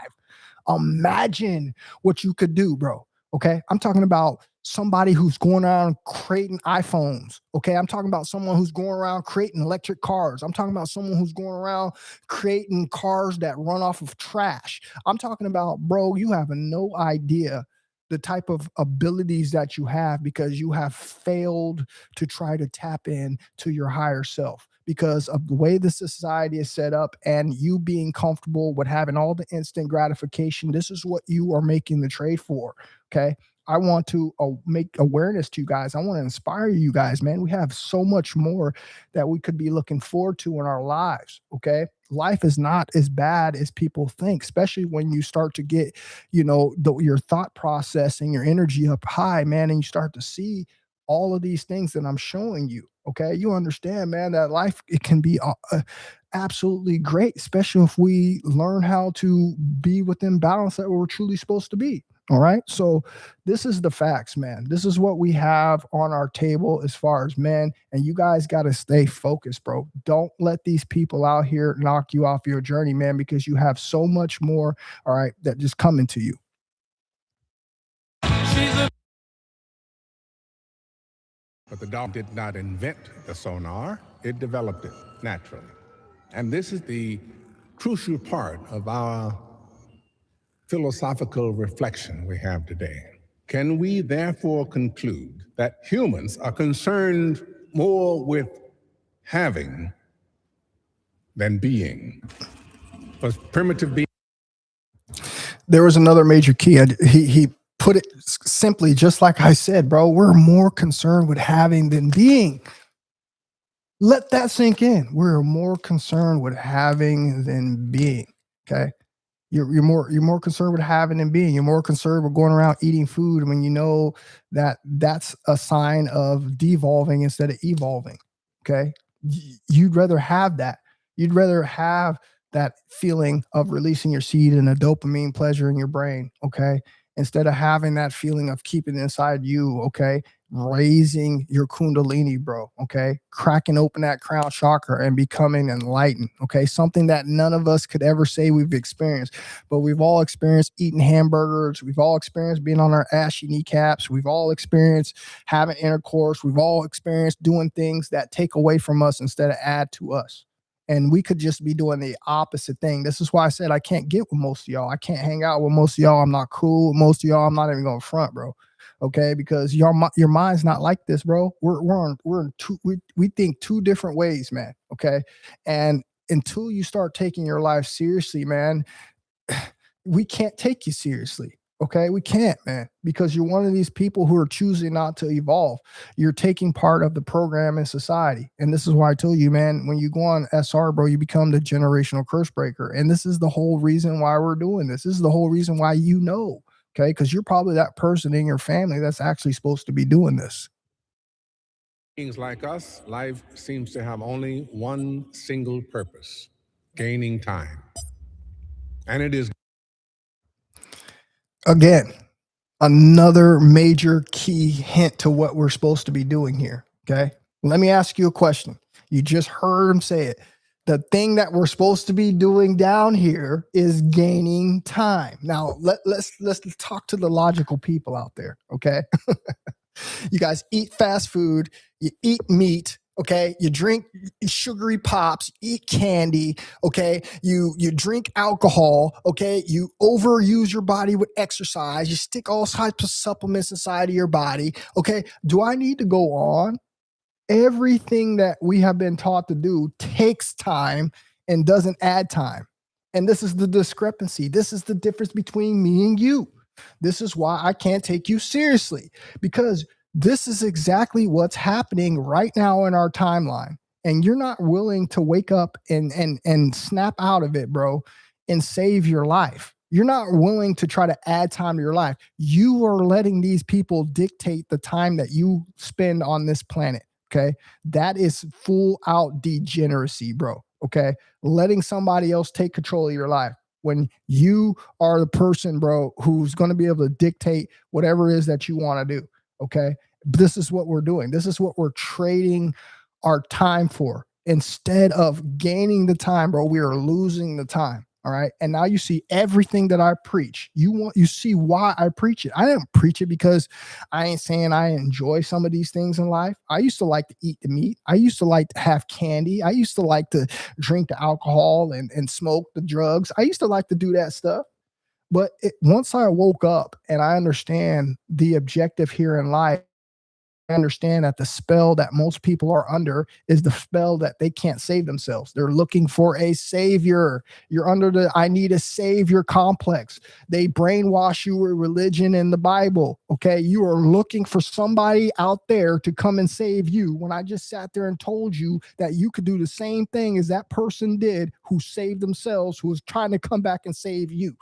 Imagine what you could do, bro. Okay. I'm talking about somebody who's going around creating iPhones. Okay. I'm talking about someone who's going around creating electric cars. I'm talking about someone who's going around creating cars that run off of trash. I'm talking about, bro, you have no idea the type of abilities that you have because you have failed to try to tap in to your higher self because of the way the society is set up and you being comfortable with having all the instant gratification. This is what you are making the trade for. Okay. I want to make awareness to you guys. I want to inspire you guys, man. We have so much more that we could be looking forward to in our lives. Okay. Life is not as bad as people think, especially when you start to get, your thought process and your energy up high, man. And you start to see all of these things that I'm showing you. Okay. You understand, man, that life, it can be absolutely great, especially if we learn how to be within balance that we're truly supposed to be. All right. So this is the facts, man. This is what we have on our table as far as men. And you guys got to stay focused, bro. Don't let these people out here knock you off your journey, man, because you have so much more, all right, that just coming to you. But the dog did not invent the sonar, it developed it naturally. And this is the crucial part of our philosophical reflection we have today. Can we therefore conclude that humans are concerned more with having than being? Was primitive being? There was another major key. He put it simply, just like I said, bro. We're more concerned with having than being. Let that sink in. We're more concerned with having than being. Okay. You're more concerned with having than being. You're more concerned with going around eating food when you know that that's a sign of devolving instead of evolving. Okay. You'd rather have that. You'd rather have that feeling of releasing your seed and a dopamine pleasure in your brain. Okay. Instead of having that feeling of keeping it inside you. Okay. Raising your kundalini, bro. Okay. Cracking open that crown chakra and becoming enlightened. Okay. Something that none of us could ever say we've experienced, but we've all experienced eating hamburgers. We've all experienced being on our ashy kneecaps. We've all experienced having intercourse. We've all experienced doing things that take away from us instead of add to us. And we could just be doing the opposite thing. This is why I said I can't get with most of y'all. I can't hang out with most of y'all. I'm not cool with most of y'all. I'm not even going to front, bro. Okay, because your mind's not like this, bro. We think two different ways, man. Okay, and until you start taking your life seriously, man, we can't take you seriously. Okay, we can't, man, because you're one of these people who are choosing not to evolve. You're taking part of the program in society, and this is why I told you, man. When you go on SR, bro, you become the generational curse breaker, and this is the whole reason why we're doing this. This is the whole reason why you know. Okay, because you're probably that person in your family that's actually supposed to be doing this. Beings like us, life seems to have only one single purpose: gaining time. And it is. Again, another major key hint to what we're supposed to be doing here. Okay, let me ask you a question. You just heard him say it. The thing that we're supposed to be doing down here is gaining time. Now, let's talk to the logical people out there, okay? You guys eat fast food, you eat meat, okay? You drink sugary pops, eat candy, okay? You drink alcohol, okay? You overuse your body with exercise. You stick all types of supplements inside of your body, okay? Do I need to go on? Everything that we have been taught to do takes time and doesn't add time. And this is the discrepancy. This is the difference between me and you. This is why I can't take you seriously, because this is exactly what's happening right now in our timeline. And you're not willing to wake up and snap out of it, bro, and save your life. You're not willing to try to add time to your life. You are letting these people dictate the time that you spend on this planet. Okay. That is full out degeneracy, bro. Okay. Letting somebody else take control of your life when you are the person, bro, who's going to be able to dictate whatever it is that you want to do. Okay. This is what we're doing. This is what we're trading our time for. Instead of gaining the time, bro, we are losing the time. All right. And now you see everything that I preach. You see why I preach it. I didn't preach it because I ain't saying I enjoy some of these things in life. I used to like to eat the meat. I used to like to have candy. I used to like to drink the alcohol and smoke the drugs. I used to like to do that stuff. But once I woke up and I understand the objective here in life, I understand that the spell that most people are under is the spell that they can't save themselves. They're looking for a savior. You're under the I need a savior complex. They brainwash you with religion and the Bible. Okay. You are looking for somebody out there to come and save you, when I just sat there and told you that you could do the same thing as that person did who saved themselves, who was trying to come back and save you.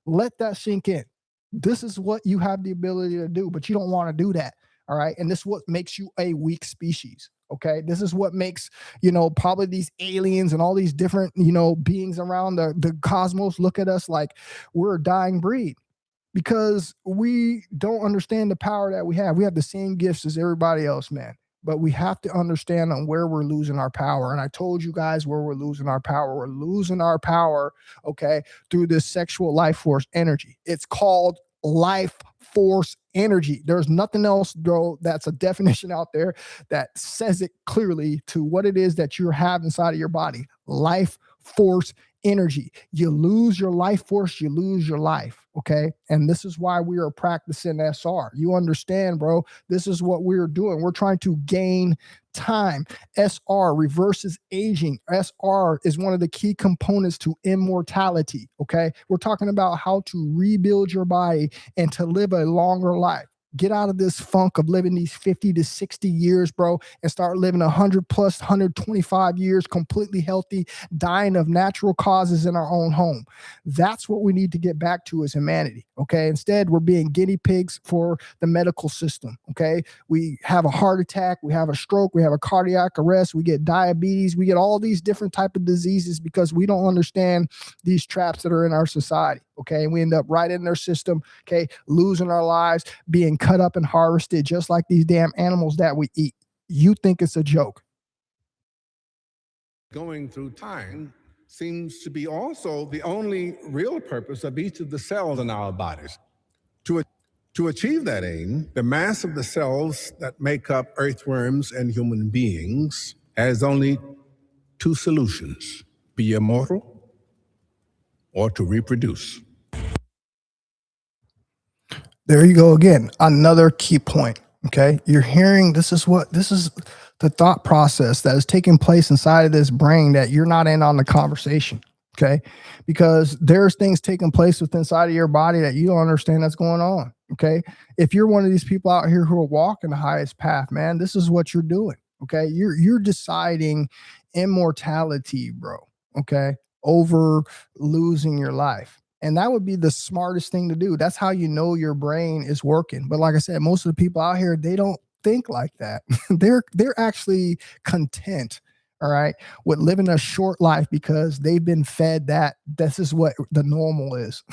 Let that sink in. This is what you have the ability to do, but you don't want to do that. All right. And this is what makes you a weak species. Okay. This is what makes, probably these aliens and all these different, beings around the cosmos look at us like we're a dying breed, because we don't understand the power that we have. We have the same gifts as everybody else, man. But we have to understand on where we're losing our power. And I told you guys where we're losing our power. We're losing our power, okay, through this sexual life force energy. It's called life force energy. There's nothing else, bro, that's a definition out there that says it clearly to what it is that you have inside of your body. Life force energy. You lose your life force, you lose your life. Okay. And this is why we are practicing SR. You understand, bro? This is what we're doing. We're trying to gain time. SR reverses aging. SR is one of the key components to immortality. Okay. We're talking about how to rebuild your body and to live a longer life. Get out of this funk of living these 50 to 60 years, bro, and start living 100 plus 125 years completely healthy, dying of natural causes in our own home. That's what we need to get back to as humanity, okay? Instead, we're being guinea pigs for the medical system, okay? We have a heart attack, we have a stroke, we have a cardiac arrest, we get diabetes, we get all these different type of diseases because we don't understand these traps that are in our society, okay? And we end up right in their system, okay, losing our lives, being cut up and harvested just like these damn animals that we eat. You think it's a joke. Going through time seems to be also the only real purpose of each of the cells in our bodies. To achieve that aim, the mass of the cells that make up earthworms and human beings has only two solutions: be immortal or to reproduce. There you go again. Another key point. Okay. You're hearing this is the thought process that is taking place inside of this brain that you're not in on the conversation. Okay. Because there's things taking place within inside of your body that you don't understand that's going on. Okay. If you're one of these people out here who are walking the highest path, man, this is what you're doing. Okay. You're deciding immortality, bro. Okay. Over losing your life. And that would be the smartest thing to do. That's how you know your brain is working. But like I said, most of the people out here, they don't think like that. They're actually content, all right, with living a short life because they've been fed that this is what the normal is.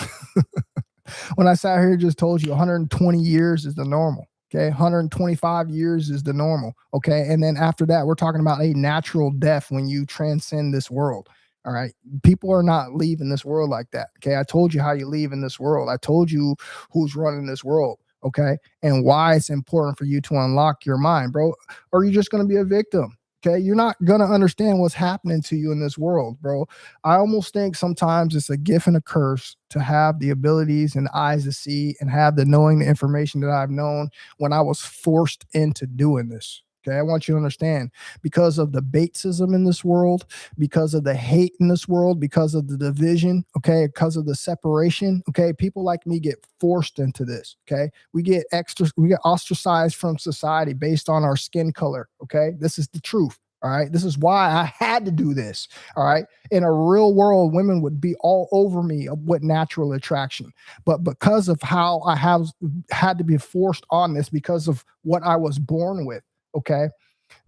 When I sat here just told you 120 years is the normal. Okay, 125 years is the normal. Okay, and then after that, we're talking about a natural death when you transcend this world. All right. People are not leaving this world like that. Okay. I told you how you leave in this world. I told you who's running this world. Okay. And why it's important for you to unlock your mind, bro. Or are you just going to be a victim? Okay. You're not going to understand what's happening to you in this world, bro. I almost think sometimes it's a gift and a curse to have the abilities and eyes to see and have the knowing the information that I've known when I was forced into doing this. Okay, I want you to understand, because of the Batesism in this world, because of the hate in this world, because of the division, okay, because of the separation, okay, people like me get forced into this, okay? We get ostracized from society based on our skin color, okay? This is the truth, all right? This is why I had to do this, all right? In a real world, women would be all over me with natural attraction. But because of how I have had to be forced on this because of what I was born with, okay,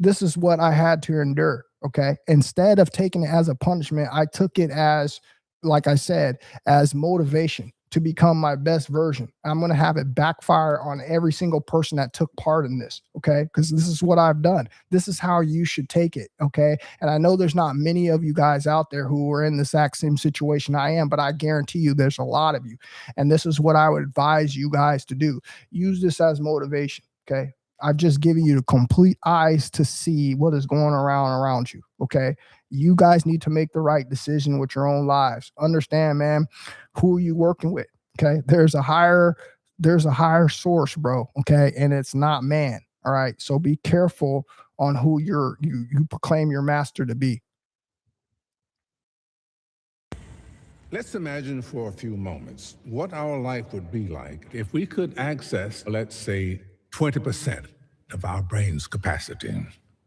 this is what I had to endure. Okay. Instead of taking it as a punishment, I took it as, like I said, as motivation to become my best version. I'm going to have it backfire on every single person that took part in this. Okay. Because this is what I've done. This is how you should take it. Okay. And I know there's not many of you guys out there who are in the exact same situation I am, but I guarantee you there's a lot of you. And this is what I would advise you guys to do. Use this as motivation. Okay. I've just given you the complete eyes to see what is going around you. Okay. You guys need to make the right decision with your own lives. Understand, man, who are you working with? Okay. There's a higher source, bro. Okay. And it's not man. All right. So be careful on who you proclaim your master to be. Let's imagine for a few moments what our life would be like if we could access, let's say, 20% of our brain's capacity.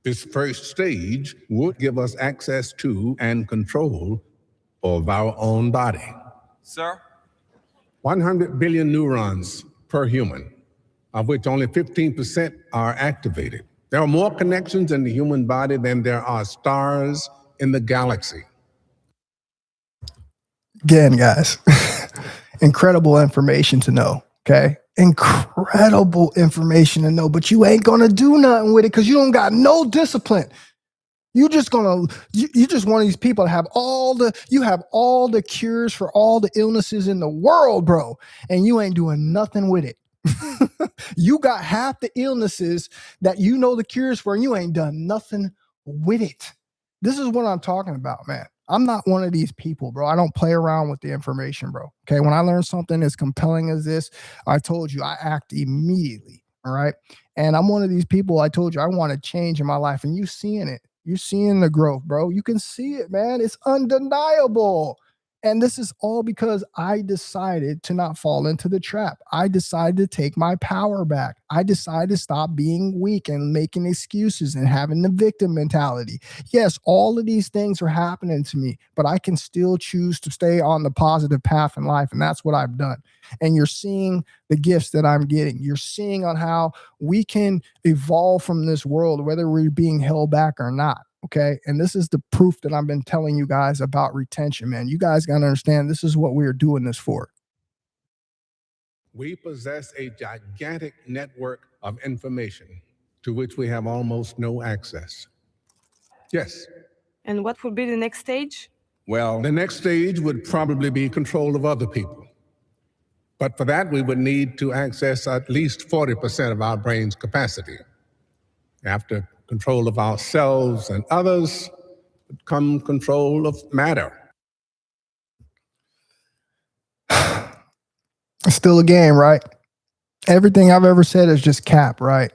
This first stage would give us access to and control of our own body. Sir? 100 billion neurons per human, of which only 15% are activated. There are more connections in the human body than there are stars in the galaxy. Again, guys, incredible information to know. Okay. Incredible information to know, but you ain't going to do nothing with it because you don't got no discipline. You just one of these people that have all the cures for all the illnesses in the world, bro. And you ain't doing nothing with it. You got half the illnesses that you know the cures for, and you ain't done nothing with it. This is what I'm talking about, man. I'm not one of these people, bro. I don't play around with the information, bro. Okay. When I learn something as compelling as this, I told you I act immediately. All right. And I'm one of these people, I told you I want to change in my life, and you seeing it. You're seeing the growth, bro. You can see it, man. It's undeniable. And this is all because I decided to not fall into the trap. I decided to take my power back. I decided to stop being weak and making excuses and having the victim mentality. Yes, all of these things are happening to me, but I can still choose to stay on the positive path in life. And that's what I've done. And you're seeing the gifts that I'm getting. You're seeing on how we can evolve from this world, whether we're being held back or not. Okay. And this is the proof that I've been telling you guys about retention, man. You guys got to understand this is what we're doing this for. We possess a gigantic network of information to which we have almost no access. Yes. And what would be the next stage? Well, the next stage would probably be control of other people. But for that, we would need to access at least 40% of our brain's capacity. After control of ourselves and others would come control of matter. It's still a game, right? Everything I've ever said is just cap, right?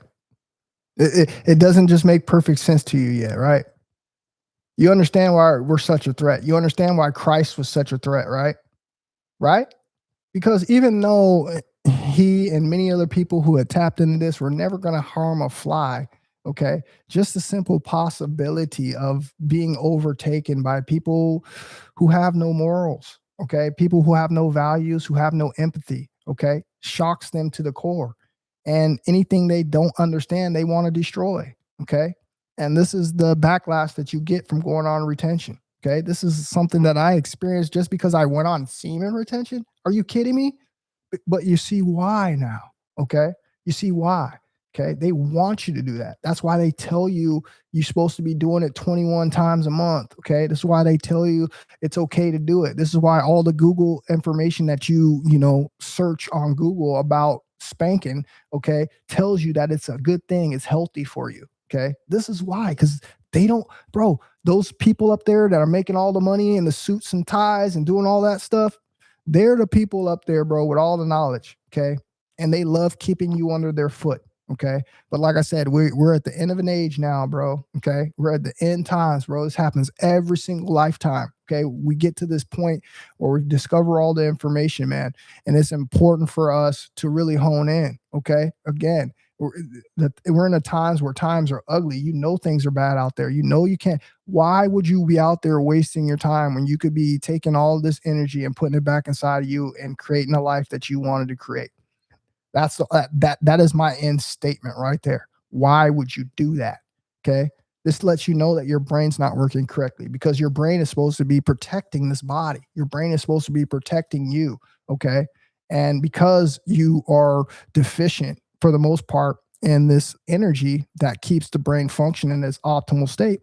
It doesn't just make perfect sense to you yet, right? You understand why we're such a threat. You understand why Christ was such a threat, right? Right? Because even though he and many other people who had tapped into this were never going to harm a fly, okay, just the simple possibility of being overtaken by people who have no morals, okay, people who have no values, who have no empathy, okay, shocks them to the core. And anything they don't understand, they want to destroy, okay? And this is the backlash that you get from going on retention, okay? This is something that I experienced just because I went on semen retention. Are you kidding me? But you see why now, okay? You see why. Okay, they want you to do that. That's why they tell you you're supposed to be doing it 21 times a month. Okay, this is why they tell you it's okay to do it. This is why all the Google information that you search on Google about spanking, okay, tells you that it's a good thing, it's healthy for you. Okay, this is why, because they don't, bro, those people up there that are making all the money and the suits and ties and doing all that stuff, they're the people up there, bro, with all the knowledge. Okay, and they love keeping you under their foot. Okay. But like I said, we're at the end of an age now, bro. Okay. We're at the end times, bro. This happens every single lifetime. Okay. We get to this point where we discover all the information, man. And it's important for us to really hone in. Okay. Again, we're in a times where times are ugly. You know, things are bad out there. You know, you can't. Why would you be out there wasting your time when you could be taking all this energy and putting it back inside of you and creating a life that you wanted to create? That is my end statement right there. Why would you do that? Okay. This lets you know that your brain's not working correctly, because your brain is supposed to be protecting this body. Your brain is supposed to be protecting you. Okay. And because you are deficient for the most part in this energy that keeps the brain functioning in its optimal state,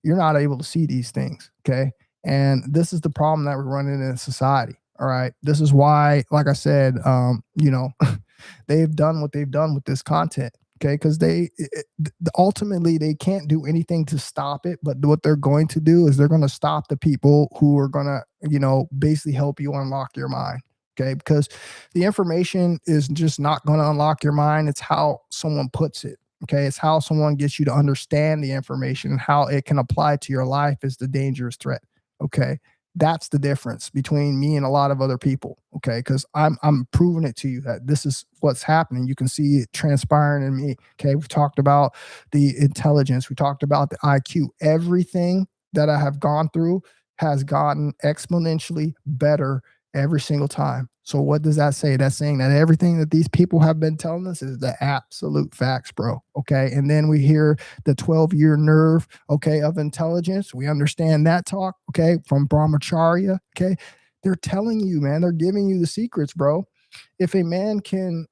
you're not able to see these things. Okay. And this is the problem that we're running in society. All right. This is why, like I said, they've done what they've done with this content. Okay. Because ultimately they can't do anything to stop it. But what they're going to do is they're going to stop the people who are going to, basically help you unlock your mind. Okay. Because the information is just not going to unlock your mind. It's how someone puts it. Okay. It's how someone gets you to understand the information and how it can apply to your life is the dangerous threat. Okay. That's the difference between me and a lot of other people. Okay. Because I'm proving it to you that this is what's happening. You can see it transpiring in me. Okay. We've talked about the intelligence. We talked about the IQ. Everything that I have gone through has gotten exponentially better every single time. So what does that say? That's saying that everything that these people have been telling us is the absolute facts, bro. Okay. And then we hear the 12-year nerve, okay, of intelligence. We understand that talk, okay, from Brahmacharya. Okay. They're telling you, man, they're giving you the secrets, bro. If a man can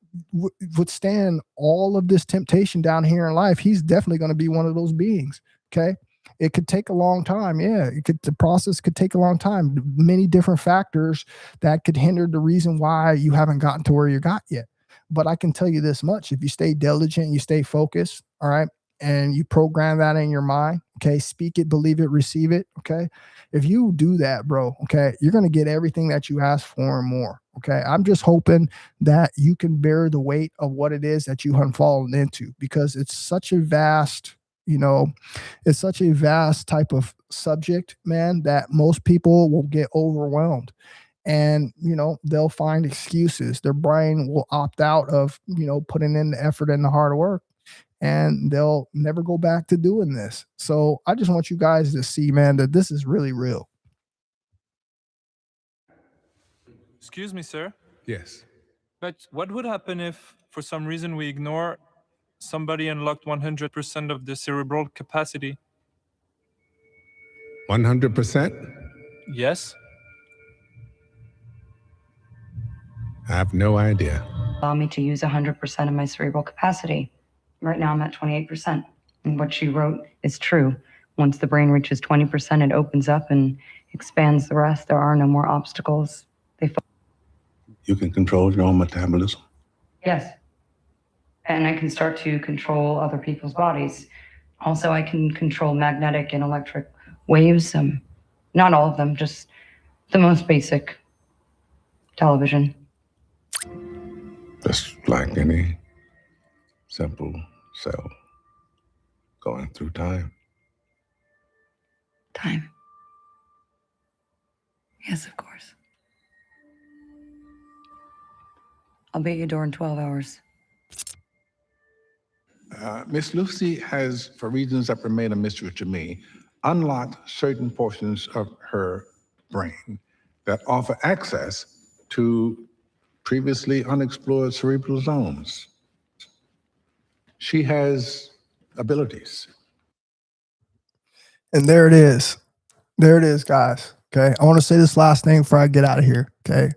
withstand all of this temptation down here in life, he's definitely going to be one of those beings. Okay. It could take a long time. Yeah, the process could take a long time. Many different factors that could hinder the reason why you haven't gotten to where you got yet. But I can tell you this much: if you stay diligent, you stay focused, all right, and you program that in your mind, okay, speak it, believe it, receive it, okay. If you do that, bro, okay, you're gonna get everything that you ask for and more. Okay, I'm just hoping that you can bear the weight of what it is that you have fallen into, because it's such a vast, it's such a vast type of subject, man, that most people will get overwhelmed, and they'll find excuses. Their brain will opt out of putting in the effort and the hard work, and they'll never go back to doing this. So I just want you guys to see, man, that this is really real. Excuse me, sir. Yes. But what would happen if, for some reason, we ignore somebody unlocked 100% of the cerebral capacity? 100%? Yes? I have no idea. Allow me to use 100% of my cerebral capacity. Right now I'm at 28%. And what she wrote is true. Once the brain reaches 20%, it opens up and expands the rest. There are no more obstacles. You can control your own metabolism? Yes. And I can start to control other people's bodies. Also, I can control magnetic and electric waves. Not all of them, just the most basic. Television. Just like any simple cell going through time. Time. Yes, of course. I'll be at your door in 12 hours. Miss Lucy has, for reasons that remain a mystery to me, unlocked certain portions of her brain that offer access to previously unexplored cerebral zones. She has abilities. And there it is. There it is, guys. Okay. I want to say this last thing before I get out of here. Okay.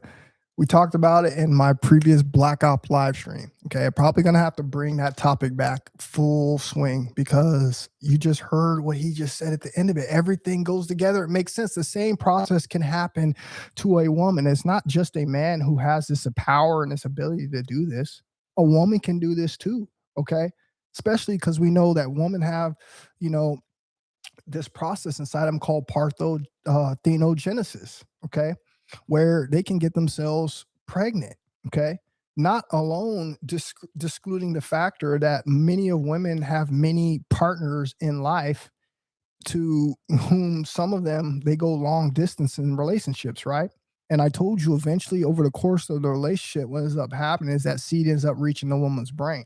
We talked about it in my previous Black Ops live stream. Okay. I'm probably going to have to bring that topic back full swing, because you just heard what he just said at the end of it. Everything goes together. It makes sense. The same process can happen to a woman. It's not just a man who has this power and this ability to do this. A woman can do this too. Okay. Especially because we know that women have, this process inside them called parthenogenesis, okay, where they can get themselves pregnant, okay, not alone discluding the factor that many of women have many partners in life, to whom some of them, they go long distance in relationships, right? And I told you, eventually over the course of the relationship, what ends up happening is that seed ends up reaching the woman's brain.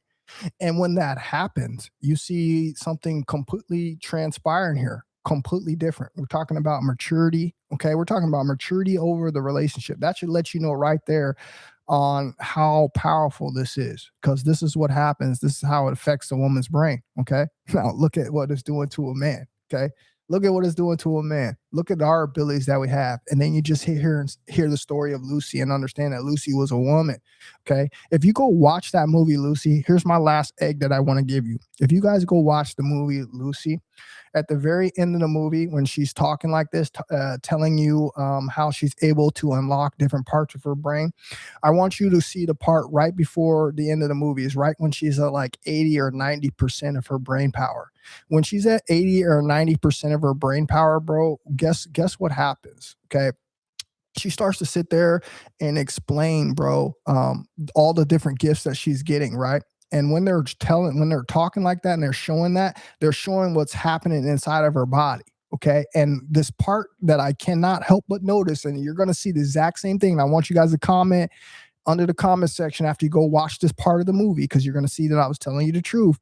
And when that happens, you see something completely transpiring here, completely different. We're talking about maturity. Okay. We're talking about maturity over the relationship. That should let you know right there on how powerful this is, because this is what happens. This is how it affects the woman's brain. Okay. Now look at what it's doing to a man. Okay. Look at what it's doing to a man. Look at our abilities that we have. And then you just hear the story of Lucy and understand that Lucy was a woman. Okay. If you go watch that movie, Lucy, here's my last egg that I want to give you. If you guys go watch the movie, Lucy, at the very end of the movie, when she's talking like this, telling you how she's able to unlock different parts of her brain, I want you to see the part right before the end of the movie, is right when she's at like 80 or 90% of her brain power. When she's at 80 or 90% of her brain power, bro, guess what happens? Okay. She starts to sit there and explain, bro, all the different gifts that she's getting, right? And when they're talking like that and they're showing what's happening inside of her body. Okay. And this part that I cannot help but notice, and you're going to see the exact same thing. And I want you guys to comment under the comment section after you go watch this part of the movie, because you're going to see that I was telling you the truth.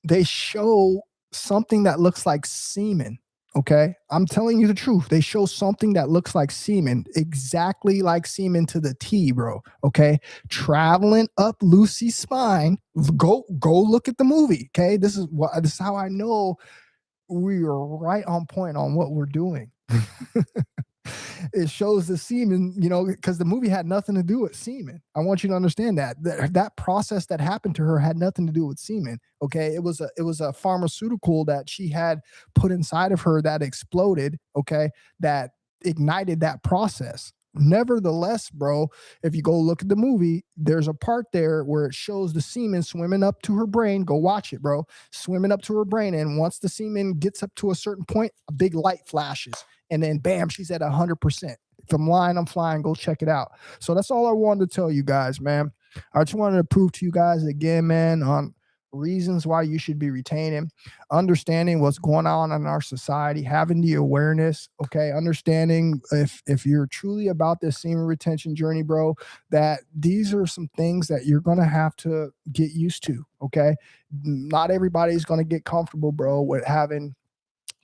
They show something that looks like semen. Okay. I'm telling you the truth. They show something that looks like semen, exactly like semen to the T, bro. Okay. Traveling up Lucy's spine. Go look at the movie. Okay. This is how I know we are right on point on what we're doing. It shows the semen, because the movie had nothing to do with semen. I want you to understand that process that happened to her had nothing to do with semen. Okay. It was a pharmaceutical that she had put inside of her that exploded. Okay. That ignited that process. Nevertheless, bro, if you go look at the movie, there's a part there where it shows the semen swimming up to her brain. Go watch it, bro. Swimming up to her brain. And once the semen gets up to a certain point, a big light flashes. And then bam, she's at 100%. If I'm lying, I'm flying. Go check it out. So that's all I wanted to tell you guys, man. I just wanted to prove to you guys again, man, on reasons why you should be retaining, understanding what's going on in our society, having the awareness, okay, understanding if you're truly about this semen retention journey, bro, that these are some things that you're going to have to get used to, okay? Not everybody's going to get comfortable, bro, with having,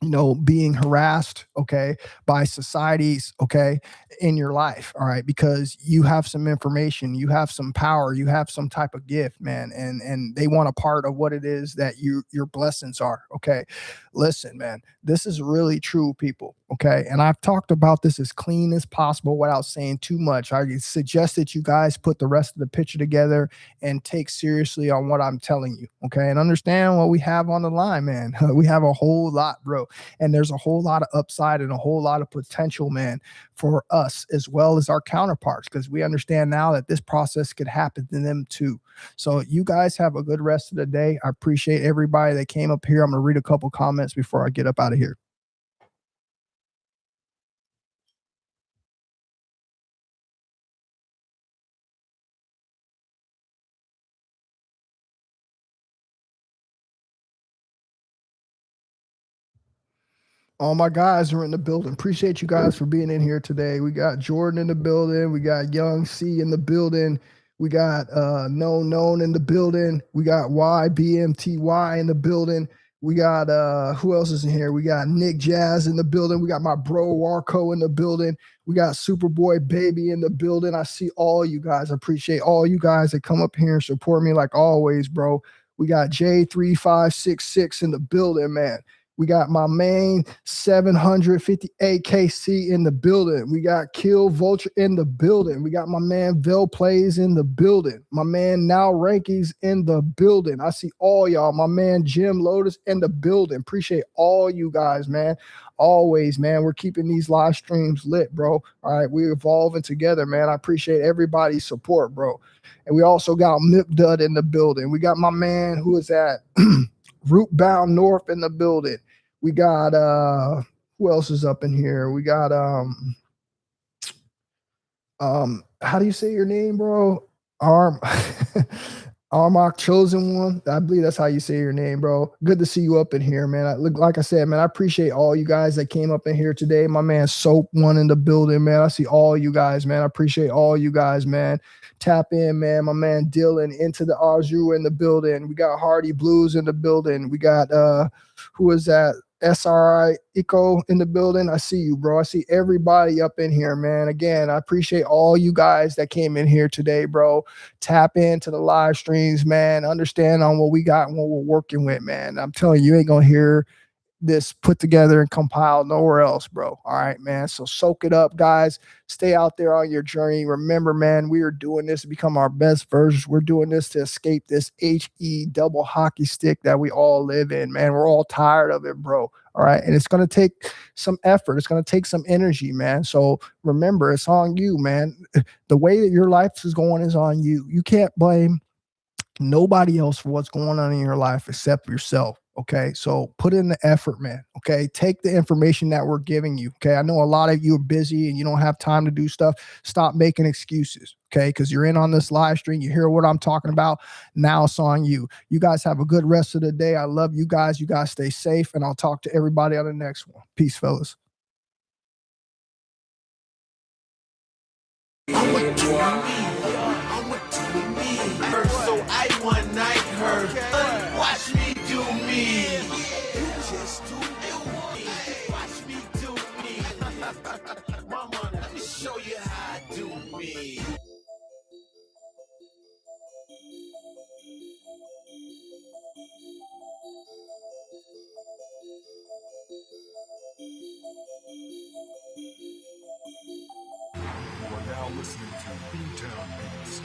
you know, being harassed, okay, by societies, okay, in your life, all right, because you have some information, you have some power, you have some type of gift, man, and they want a part of what it is that your blessings are, okay. Listen, man, this is really true, people, okay, and I've talked about this as clean as possible without saying too much. I suggest that you guys put the rest of the picture together and take seriously on what I'm telling you, okay, and understand what we have on the line, man. We have a whole lot, bro, and there's a whole lot of upside and a whole lot of potential, man, for us as well as our counterparts, because we understand now that this process could happen to them too. So you guys have a good rest of the day. I appreciate everybody that came up here. I'm gonna read a couple comments before I get up out of here. All my guys are in the building. Appreciate you guys for being in here today. We got Jordan in the building. We got Young C in the building. We got Known in the building. We got YBMTY in the building. We got who else is in here? We got Nick Jazz in the building. We got my bro Warco in the building. We got Superboy Baby in the building. I see all you guys. I appreciate all you guys that come up here and support me like always, bro. We got J3566 in the building, man. We got my main 750 AKC in the building. We got Kill Vulture in the building. We got my man Vel Plays in the building. My man Now Rankings in the building. I see all y'all. My man Jim Lotus in the building. Appreciate all you guys, man. Always, man. We're keeping these live streams lit, bro. All right. We're evolving together, man. I appreciate everybody's support, bro. And we also got Mip Dud in the building. We got my man who is at Root Bound North in the building. We got who else is up in here? We got how do you say your name, bro? Armok Chosen One. I believe that's how you say your name, bro. Good to see you up in here, man. Like I said, man, I appreciate all you guys that came up in here today. My man Soap One in the building, man. I see all you guys, man. I appreciate all you guys, man. Tap in, man. My man Dylan into the Arzu in the building. We got Hardy Blues in the building. We got who is that? SRI Eco in the building. I see you, bro. I see everybody up in here, man. Again, I appreciate all you guys that came in here today, bro. Tap into the live streams, man. Understand on what we got and what we're working with, man. I'm telling you, you ain't gonna hear this put together and compiled nowhere else, bro. All right, man. So soak it up, guys. Stay out there on your journey. Remember, man, we are doing this to become our best versions. We're doing this to escape this HE double hockey stick that we all live in, man. We're all tired of it, bro. All right. And it's going to take some effort. It's going to take some energy, man. So remember, it's on you, man. The way that your life is going is on you. You can't blame nobody else for what's going on in your life except yourself. Okay. So put in the effort, man. Okay. Take the information that we're giving you. Okay. I know a lot of you are busy and you don't have time to do stuff. Stop making excuses. Okay. Because you're in on this live stream. You hear what I'm talking about. Now it's on you. You guys have a good rest of the day. I love you guys. You guys stay safe. And I'll talk to everybody on the next one. Peace, fellas. So I one night her watch me do me. You just do me. Watch me do me. Mama, let me show you how I do me. You are now listening to B-Town Beats.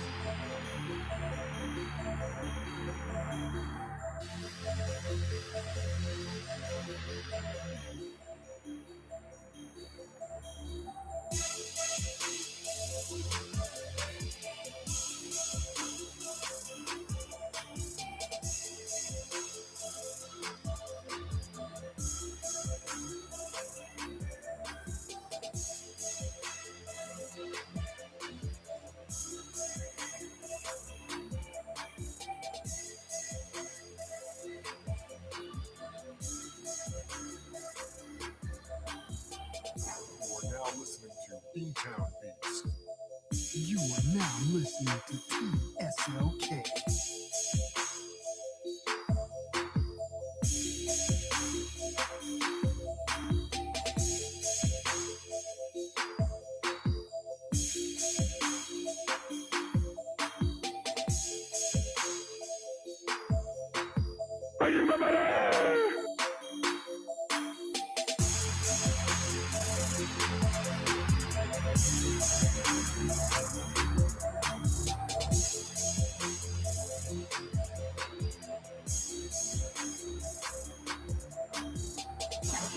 B-Town Beats. You are now listening to TSLK.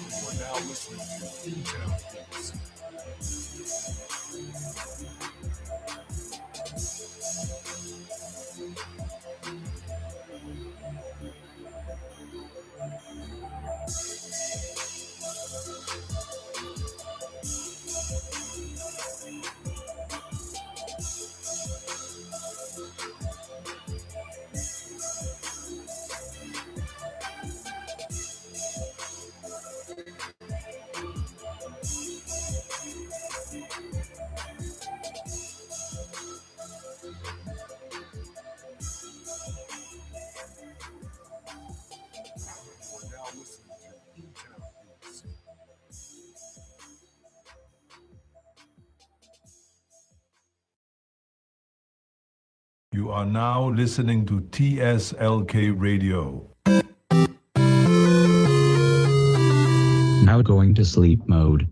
You are now listening to B-Town Beats. You are now listening to B-Town Beats. You are now listening to TSLK Radio. Now going to sleep mode.